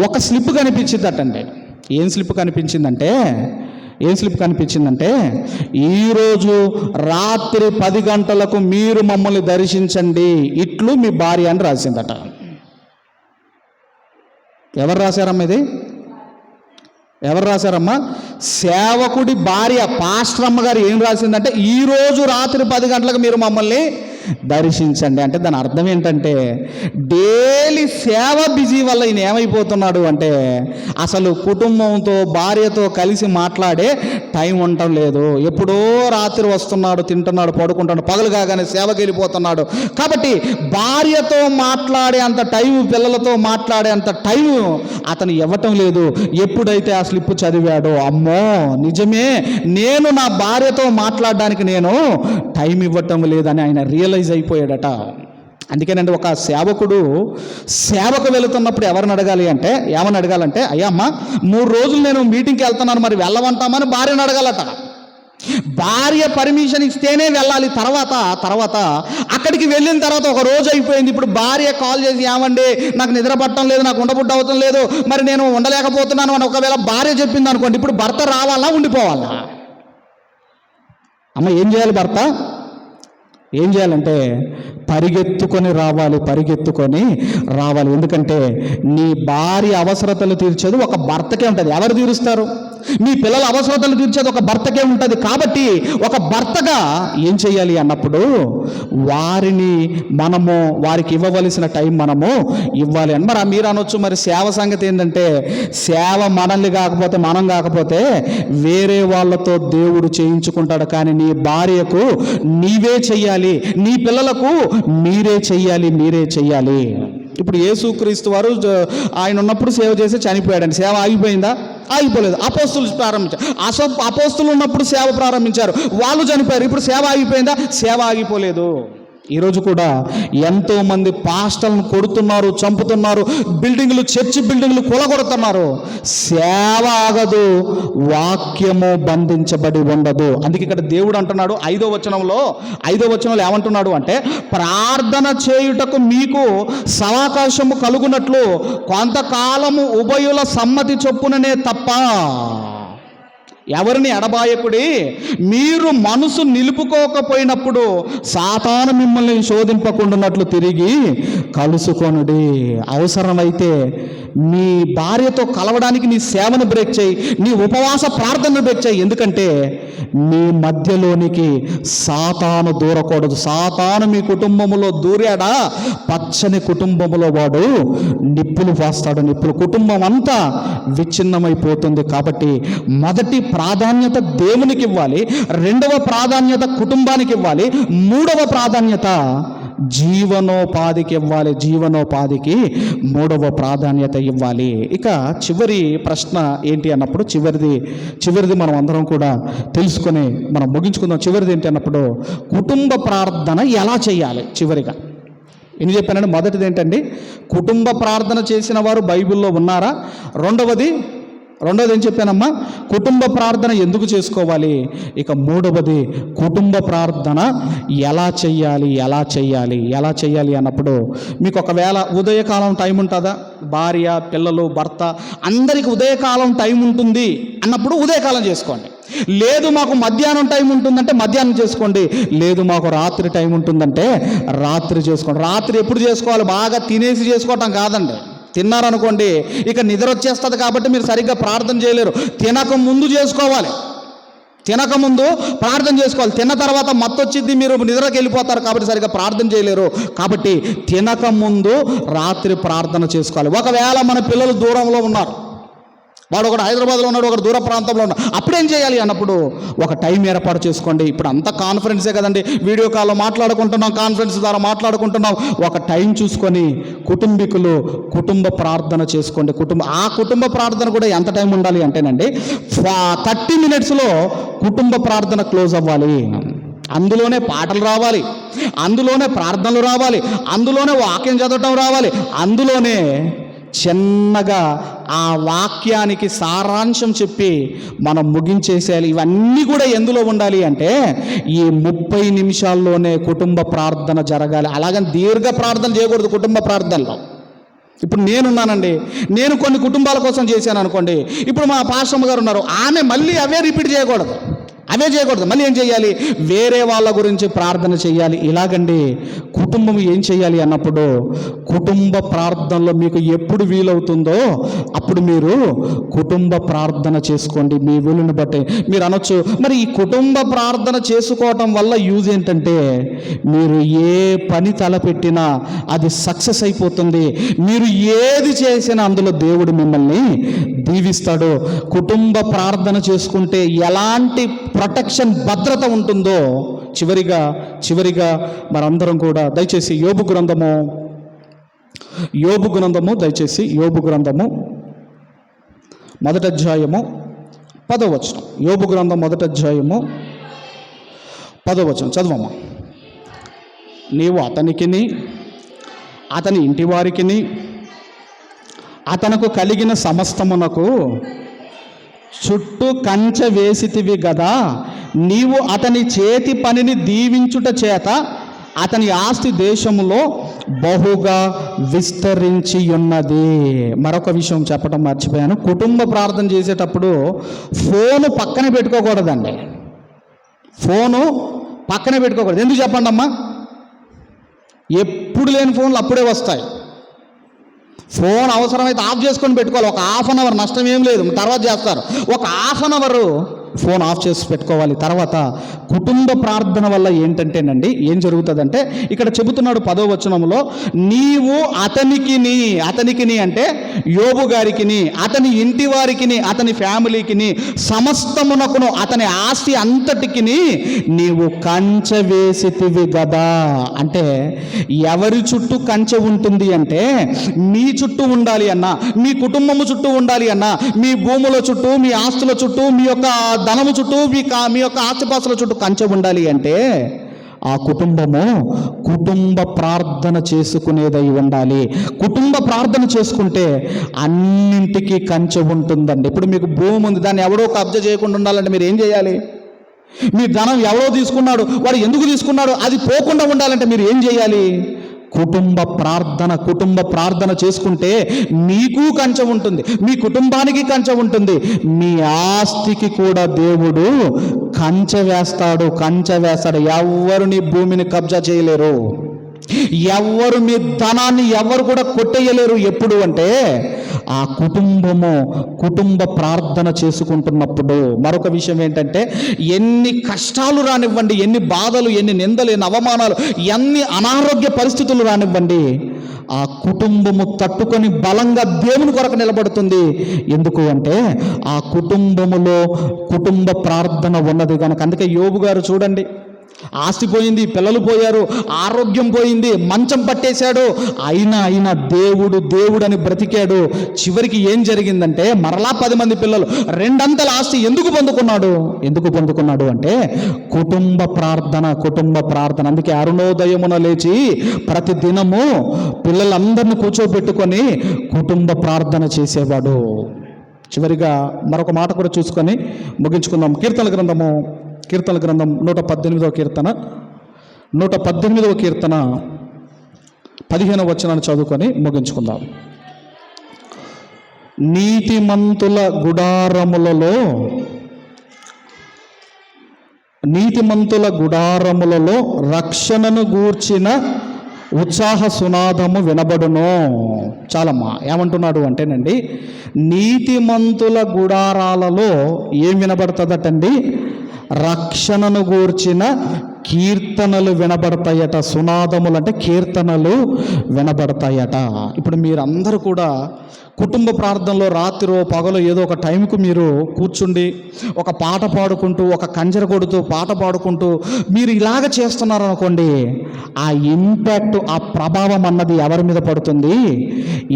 ఒక స్లిప్ కనిపించిందటండి. ఏం స్లిప్ కనిపించిందంటే ఈరోజు రాత్రి 10 గంటలకు మీరు మమ్మల్ని దర్శించండి, ఇట్లు మీ భార్య అని రాసిందట. ఎవరు రాశారమ్మా? సేవకుడి భార్య పాస్టర్ అమ్మగారు ఏం రాసిందంటే ఈరోజు రాత్రి 10 గంటలకు మీరు మమ్మల్ని దర్శించండి. అంటే దాని అర్థం ఏంటంటే డైలీ సేవ బిజీ వల్ల ఈయన ఏమైపోతున్నాడు అంటే అసలు కుటుంబంతో భార్యతో కలిసి మాట్లాడే టైం ఉండటం లేదు. ఎప్పుడో రాత్రి వస్తున్నాడు, తింటున్నాడు, పడుకుంటాడు, పగలు కాగానే సేవకి వెళ్ళిపోతున్నాడు. కాబట్టి భార్యతో మాట్లాడే అంత టైం, పిల్లలతో మాట్లాడే అంత టైం అతను ఇవ్వటం లేదు. ఎప్పుడైతే ఆ స్లిప్ చదివాడో అమ్మో నిజమే, నేను నా భార్యతో మాట్లాడడానికి నేను టైం ఇవ్వటం లేదని ఆయన రియలైజ్ అయిపోయాడట. అందుకేనండి ఒక సేవకుడు సేవకు వెళుతున్నప్పుడు ఏమని అడగాలంటే అయ్యా అమ్మ 3 రోజులు నేను మీటింగ్కి వెళ్తున్నాను, మరి వెళ్ళమంటామని భార్యను అడగాలట. భార్య పర్మిషన్ ఇస్తేనే వెళ్ళాలి. తర్వాత అక్కడికి వెళ్ళిన తర్వాత ఒక రోజు అయిపోయింది. ఇప్పుడు భార్య కాల్ చేసి ఏమండి నాకు నిద్ర పట్టడం లేదు, నాకు ఉండబుడ్డ అవటం లేదు, మరి నేను ఉండలేకపోతున్నాను అని ఒకవేళ భార్య చెప్పింది అనుకోండి, ఇప్పుడు భర్త రావాలా ఉండిపోవాలా? అమ్మ ఏం చేయాలి? భర్త ఏం చేయాలంటే పరిగెత్తుకొని రావాలి. ఎందుకంటే నీ భార్య అవసరతలు తీర్చేది ఒక భర్తకే ఉంటుంది. ఎవరు తీరుస్తారు? మీ పిల్లల అవసరతలు తీర్చేది ఒక భర్తకే ఉంటుంది. కాబట్టి ఒక భర్తగా ఏం చేయాలి అన్నప్పుడు వారికి ఇవ్వవలసిన టైం మనము ఇవ్వాలి అని. మరి మీరు అనొచ్చు, మరి సేవ సంగతి ఏంటంటే సేవ మనం కాకపోతే వేరే వాళ్ళతో దేవుడు చేయించుకుంటాడు. కానీ నీ భార్యకు నీవే చెయ్యాలి, నీ పిల్లలకు మీరే చెయ్యాలి. ఇప్పుడు యేసుక్రీస్తు వారు ఆయన ఉన్నప్పుడు సేవ చేసి చనిపోయాడండి. సేవ ఆగిపోయిందా? ఆగిపోలేదు. అపోస్తులు ప్రారంభించారు. అపోస్తులు ఉన్నప్పుడు సేవ ప్రారంభించారు, వాళ్ళు చనిపోయారు. ఇప్పుడు సేవ ఆగిపోయిందా? సేవ ఆగిపోలేదు. ఈరోజు కూడా ఎంతోమంది పాస్టర్లను కొడుతున్నారు, చంపుతున్నారు, చర్చి బిల్డింగ్లు కూలగొడుతున్నారు. సేవ ఆగదు, వాక్యము బంధించబడి ఉండదు. అందుకే ఇక్కడ దేవుడు అంటున్నాడు 5వ వచనంలో ఏమంటున్నాడు అంటే ప్రార్థన చేయుటకు మీకు సవకాశము కలుగునట్లు కొంతకాలము ఉభయుల సమ్మతి చొప్పుననే తప్ప ఎవరిని ఎడబాయకుడి, మీరు మనసు నిలుపుకోకపోయినప్పుడు సాతాను మిమ్మల్ని శోధింపకుండానట్లు తిరిగి కలుసుకొనుడి. అవసరమైతే నీ భార్యతో కలవడానికి నీ సేవను బ్రేక్ చేయి, నీ ఉపవాస ప్రార్థనను బ్రేక్ చేయి. ఎందుకంటే మీ మధ్యలోనికి సాతాను దూరకూడదు. సాతాను మీ కుటుంబంలో దూరాడా పచ్చని కుటుంబంలో వాడు నిప్పులు పోస్తాడు. కుటుంబం అంతా విచ్ఛిన్నమైపోతుంది. కాబట్టి మొదటి ప్రాధాన్యత దేవునికి ఇవ్వాలి, 2వ ప్రాధాన్యత కుటుంబానికి ఇవ్వాలి, 3వ ప్రాధాన్యత జీవనోపాధికి 3వ ప్రాధాన్యత ఇవ్వాలి. ఇక చివరి ప్రశ్న ఏంటి అన్నప్పుడు చివరిది మనం అందరం కూడా తెలుసుకొని మనం ముగించుకుందాం. చివరిది ఏంటి అన్నప్పుడు కుటుంబ ప్రార్థన ఎలా చేయాలి? చివరిగా ఎన్ని చెప్పానండి? మొదటిది ఏంటండి? కుటుంబ ప్రార్థన చేసిన వారు బైబిల్లో ఉన్నారా? రెండవది ఏం చెప్పానమ్మా? కుటుంబ ప్రార్థన ఎందుకు చేసుకోవాలి? ఇక 3వది కుటుంబ ప్రార్థన ఎలా చెయ్యాలి అన్నప్పుడు మీకు ఒకవేళ ఉదయకాలం టైం ఉంటుందా? భార్య, పిల్లలు, భర్త అందరికీ ఉదయకాలం టైం ఉంటుంది అన్నప్పుడు ఉదయకాలం చేసుకోండి. లేదు మాకు మధ్యాహ్నం టైం ఉంటుందంటే మధ్యాహ్నం చేసుకోండి. లేదు మాకు రాత్రి టైం ఉంటుందంటే రాత్రి చేసుకోండి. రాత్రి ఎప్పుడు చేసుకోవాలి? బాగా తినేసి చేసుకోవటం కాదండి. తిన్నారనుకోండి ఇక నిద్ర వచ్చేస్తుంది కాబట్టి మీరు సరిగ్గా ప్రార్థన చేయలేరు. తినక ముందు ప్రార్థన చేసుకోవాలి. తిన్న తర్వాత మత్తొచ్చిద్ది, మీరు నిద్రకి వెళ్ళిపోతారు కాబట్టి సరిగ్గా ప్రార్థన చేయలేరు. కాబట్టి తినక ముందు రాత్రి ప్రార్థన చేసుకోవాలి. ఒకవేళ మన పిల్లలు దూరంలో ఉన్నారు, వాడు ఒకడు హైదరాబాద్లో ఉన్నాడు, ఒకడు దూర ప్రాంతంలో ఉన్నాడు, అప్పుడేం చేయాలి అన్నప్పుడు ఒక టైం ఏర్పాటు చేసుకోండి. ఇప్పుడు అంతా కాన్ఫరెన్సే కదండి, వీడియో కాల్లో మాట్లాడుకుంటున్నాం, కాన్ఫరెన్స్ ద్వారా మాట్లాడుకుంటున్నాం. ఒక టైం చూసుకొని కుటుంబీకులు కుటుంబ ప్రార్థన చేసుకోండి. కుటుంబ ప్రార్థన కూడా ఎంత టైం ఉండాలి అంటేనండి 30 minutesలో కుటుంబ ప్రార్థన క్లోజ్ అవ్వాలి. అందులోనే పాటలు రావాలి, అందులోనే ప్రార్థనలు రావాలి, అందులోనే వాక్యం చదవటం రావాలి, అందులోనే చిన్నగా ఆ వాక్యానికి సారాంశం చెప్పి మనం ముగించేసేయాలి. ఇవన్నీ కూడా ఎందులో ఉండాలి అంటే ఈ 30 నిమిషాల్లోనే కుటుంబ ప్రార్థన జరగాలి. అలాగని దీర్ఘ ప్రార్థన చేయకూడదు కుటుంబ ప్రార్థనలో. ఇప్పుడు నేనున్నానండి, నేను కొన్ని కుటుంబాల కోసం చేశాను అనుకోండి, ఇప్పుడు మా పాస్టమ్మ గారు ఉన్నారు, ఆమె మళ్ళీ అవే రిపీట్ చేయకూడదు. మళ్ళీ ఏం చేయాలి? వేరే వాళ్ళ గురించి ప్రార్థన చేయాలి. ఇలాగండి కుటుంబం ఏం చేయాలి అన్నప్పుడు కుటుంబ ప్రార్థనలో మీకు ఎప్పుడు వీలవుతుందో అప్పుడు మీరు కుటుంబ ప్రార్థన చేసుకోండి. మీ వీలుని బట్టి మీరు అనొచ్చు, మరి ఈ కుటుంబ ప్రార్థన చేసుకోవటం వల్ల యూజ్ ఏంటంటే మీరు ఏ పని తలపెట్టినా అది సక్సెస్ అయిపోతుంది. మీరు ఏది చేసినా అందులో దేవుడు మిమ్మల్ని దీవిస్తాడు. కుటుంబ ప్రార్థన చేసుకుంటే ఎలాంటి ప్రొటెక్షన్, భద్రత ఉంటుందో చివరిగా మనందరం కూడా దయచేసి యోబు గ్రంథము దయచేసి యోబు గ్రంథము 1వ అధ్యాయము 10వ వచనం. యోబు గ్రంథం 1వ అధ్యాయము 10వ వచనం చదవమ్మా. నీవు అతనికిని అతని ఇంటి వారికిని అతనకు కలిగిన సమస్తమునకు చుట్టూ కంచె వేసితివి గదా, నీవు అతని చేతి పనిని దీవించుట చేత అతని ఆస్తి దేశములో బహుగా విస్తరించి ఉన్నది. మరొక విషయం చెప్పడం మర్చిపోయాను. కుటుంబ ప్రార్థన చేసేటప్పుడు ఫోను పక్కన పెట్టుకోకూడదండి. ఫోను పక్కన పెట్టుకోకూడదు. ఎందుకు చెప్పండి అమ్మా? ఎప్పుడు లేని ఫోన్లు అప్పుడే వస్తాయి. ఫోన్ అవసరమైతే ఆఫ్ చేసుకొని పెట్టుకోవాలి. ఒక హాఫ్ అన్ అవర్, నష్టం ఏం లేదు, తర్వాత చేస్తారు. ఒక half an hour phone off చేసి పెట్టుకోవాలి. తర్వాత కుటుంబ ప్రార్థన వల్ల ఏంటంటేనండి ఏం జరుగుతుందంటే ఇక్కడ చెబుతున్నాడు 10వ వచనంలో, నీవు అతనికిని అంటే యోబు గారికిని, అతని ఇంటి వారికిని, అతని ఫ్యామిలీకిని, సమస్తమునకును, అతని ఆస్తి అంతటికిని నీవు కంచె వేసితివి గదా. అంటే ఎవరి చుట్టూ కంచె ఉంటుంది అంటే మీ చుట్టూ ఉండాలి అన్నా, మీ కుటుంబము చుట్టూ ఉండాలి అన్నా, మీ భూముల చుట్టూ, మీ ఆస్తుల చుట్టూ, మీ యొక్క ధనము చుట్టూ, మీ యొక్క ఆస్తిపాస్తుల చుట్టూ కంచె ఉండాలి అంటే ఆ కుటుంబము కుటుంబ ప్రార్థన చేసుకునేదై ఉండాలి. కుటుంబ ప్రార్థన చేసుకుంటే అన్నింటికీ కంచె ఉంటుందండి. ఇప్పుడు మీకు భూమి ఉంది, దాన్ని ఎవడో కబ్జా చేయకుండా ఉండాలంటే మీరు ఏం చేయాలి? మీ ధనం ఎవరో తీసుకున్నాడు, వాడు ఎందుకు తీసుకున్నాడు, అది పోకుండా ఉండాలంటే మీరు ఏం చేయాలి? కుటుంబ ప్రార్థన చేసుకుంటే మీకు కంచె ఉంటుంది, మీ కుటుంబానికి కంచె ఉంటుంది, మీ ఆస్తికి కూడా దేవుడు కంచె వేస్తాడు. ఎవ్వరు నీ భూమిని కబ్జా చేయలేరు, ఎవ్వరు మీ ధనాన్ని ఎవరు కూడా కొట్టేయలేరు. ఎప్పుడు అంటే ఆ కుటుంబ ప్రార్థన చేసుకుంటున్నప్పుడు. మరొక విషయం ఏంటంటే ఎన్ని కష్టాలు రానివ్వండి, ఎన్ని బాధలు, ఎన్ని నిందలు, ఎన్ని అవమానాలు, ఎన్ని అనారోగ్య పరిస్థితులు రానివ్వండి, ఆ కుటుంబము తట్టుకొని బలంగా దేవుని కొరకు నిలబడుతుంది. ఎందుకు అంటే ఆ కుటుంబములో కుటుంబ ప్రార్థన ఉన్నది కనుక. అందుకే యోబు గారు చూడండి, ఆస్తి పోయింది, పిల్లలు పోయారు, ఆరోగ్యం పోయింది, మంచం పట్టేశాడు, అయినా దేవుడు అని బ్రతికాడు. చివరికి ఏం జరిగిందంటే మరలా 10 మంది పిల్లలు, 2 అంతల ఆస్తి ఎందుకు పొందుకున్నాడు అంటే కుటుంబ ప్రార్థన. అందుకే అరుణోదయమున లేచి ప్రతి దినము పిల్లలందరినీ కూర్చోబెట్టుకొని కుటుంబ ప్రార్థన చేసేవాడు. చివరిగా మరొక మాట కూడా చూసుకొని ముగించుకుందాం. కీర్తనల గ్రంథం 118వ కీర్తన 15వ వచనాన్ని చదువుకొని ముగించుకుందాం. నీతిమంతుల గుడారములలో రక్షణను గూర్చిన ఉత్సాహ సునాదము వినబడును. చాలమ్మా, ఏమంటున్నాడు అంటేనండి, నీతిమంతుల గుడారాలలో ఏం వినబడుతుందటండి? రక్షణను గూర్చిన కీర్తనలు వినబడతాయట. సునాదములు అంటే కీర్తనలు వినబడతాయట. ఇప్పుడు మీరందరూ కూడా కుటుంబ ప్రార్థనలో రాత్రిలో పగలో ఏదో ఒక టైంకు మీరు కూర్చుండి ఒక పాట పాడుకుంటూ, ఒక కంజర కొడుతూ పాట పాడుకుంటూ మీరు ఇలాగ చేస్తున్నారనుకోండి, ఆ ఇంపాక్ట్, ఆ ప్రభావం అన్నది ఎవరి మీద పడుతుంది?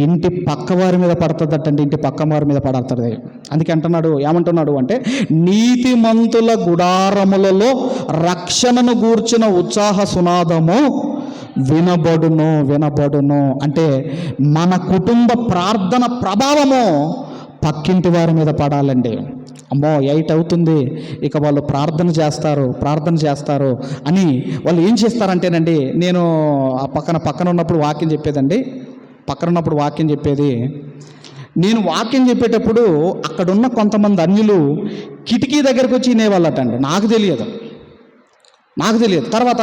ఇంటి పక్క వారి మీద పడుతుందటండి. ఇంటి పక్క వారి మీద పడుతుంది. అందుకే ఏమంటున్నాడు అంటే నీతిమంతుల గుడారములలో రక్షణను గూర్చిన ఉత్సాహ సునాదము వినబడును అంటే మన కుటుంబ ప్రార్థన ప్రభావము పక్కింటి వారి మీద పడాలండి. అమ్మో 8 అవుతుంది, ఇక వాళ్ళు ప్రార్థన చేస్తారు అని వాళ్ళు ఏం చేస్తారంటేనండి, నేను ఆ పక్కన ఉన్నప్పుడు వాక్యం చెప్పేది, నేను వాక్యం చెప్పేటప్పుడు అక్కడున్న కొంతమంది అన్యులు కిటికీ దగ్గరకు వచ్చి వినేవాళ్ళటండి. నాకు తెలియదు. తర్వాత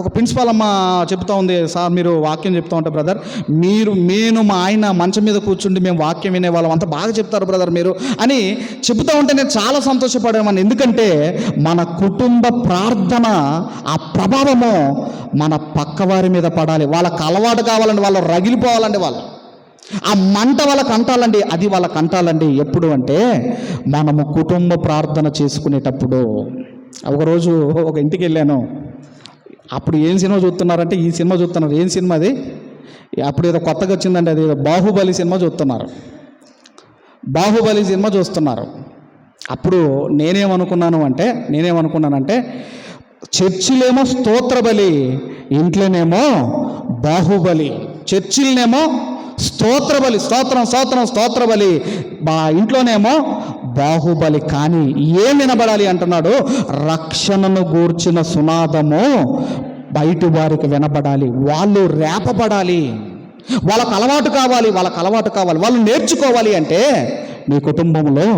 ఒక ప్రిన్సిపాల్ అమ్మ చెప్తా ఉంది, సార్ మీరు వాక్యం చెప్తా ఉంటే బ్రదర్, నేను మా ఆయన మంచం మీద కూర్చుండి మేము వాక్యం వినేవాళ్ళం, అంత బాగా చెప్తారు బ్రదర్ మీరు అని చెబుతూ ఉంటే నేను చాలా సంతోషపడేవాడిని. ఎందుకంటే మన కుటుంబ ప్రార్థన ఆ ప్రభావము మన పక్కవారి మీద పడాలి. వాళ్ళకి అలవాటు కావాలండి, వాళ్ళు రగిలిపోవాలండి, వాళ్ళు ఆ మంట వాళ్ళకి అంటాలండి, అది వాళ్ళకి అంటాలండి. ఎప్పుడు అంటే మనము కుటుంబ ప్రార్థన చేసుకునేటప్పుడు. ఒకరోజు ఒక ఇంటికి వెళ్ళాను. అప్పుడు ఏం సినిమా చూస్తున్నారంటే ఈ సినిమా చూస్తున్నారు. ఏం సినిమా అది? అప్పుడు ఏదో కొత్తగా వచ్చిందండి, అది బాహుబలి సినిమా చూస్తున్నారు. అప్పుడు నేనేమనుకున్నానంటే చర్చిలేమో స్తోత్ర బలి, ఇంట్లోనేమో బాహుబలి. చర్చిలనేమో స్తోత్ర బలి, ఇంట్లోనేమో బాహుబలి. కానీ ఏం వినబడాలి అంటున్నాడు? రక్షణను గూర్చిన సునాదము బయటి వారికి వినబడాలి. వాళ్ళు రేపబడాలి, వాళ్ళకు అలవాటు కావాలి, వాళ్ళు నేర్చుకోవాలి. అంటే మీ కుటుంబంలో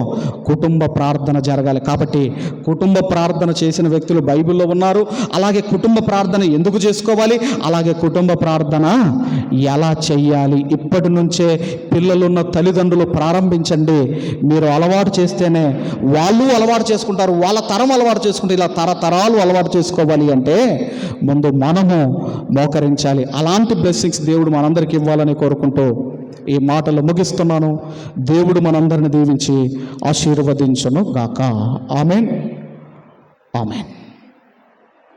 కుటుంబ ప్రార్థన జరగాలి. కాబట్టి కుటుంబ ప్రార్థన చేసిన వ్యక్తులు బైబిల్లో ఉన్నారు. అలాగే కుటుంబ ప్రార్థన ఎందుకు చేసుకోవాలి, అలాగే కుటుంబ ప్రార్థన ఎలా చెయ్యాలి, ఇప్పటి నుంచే పిల్లలున్న తల్లిదండ్రులు ప్రారంభించండి. మీరు అలవాటు చేస్తేనే వాళ్ళు అలవాటు చేసుకుంటారు, వాళ్ళ తరం అలవాటు చేసుకుంటే ఇలా తరతరాలు అలవాటు చేసుకోవాలి. అంటే ముందు మనము మోకరించాలి. అలాంటి బ్లెస్సింగ్స్ దేవుడు మనందరికీ ఇవ్వాలని కోరుకుంటూ ఈ మాటలు ముగిస్తున్నాను. దేవుడు మనందరిని దీవించి ఆశీర్వదించును గాక. ఆమేన్.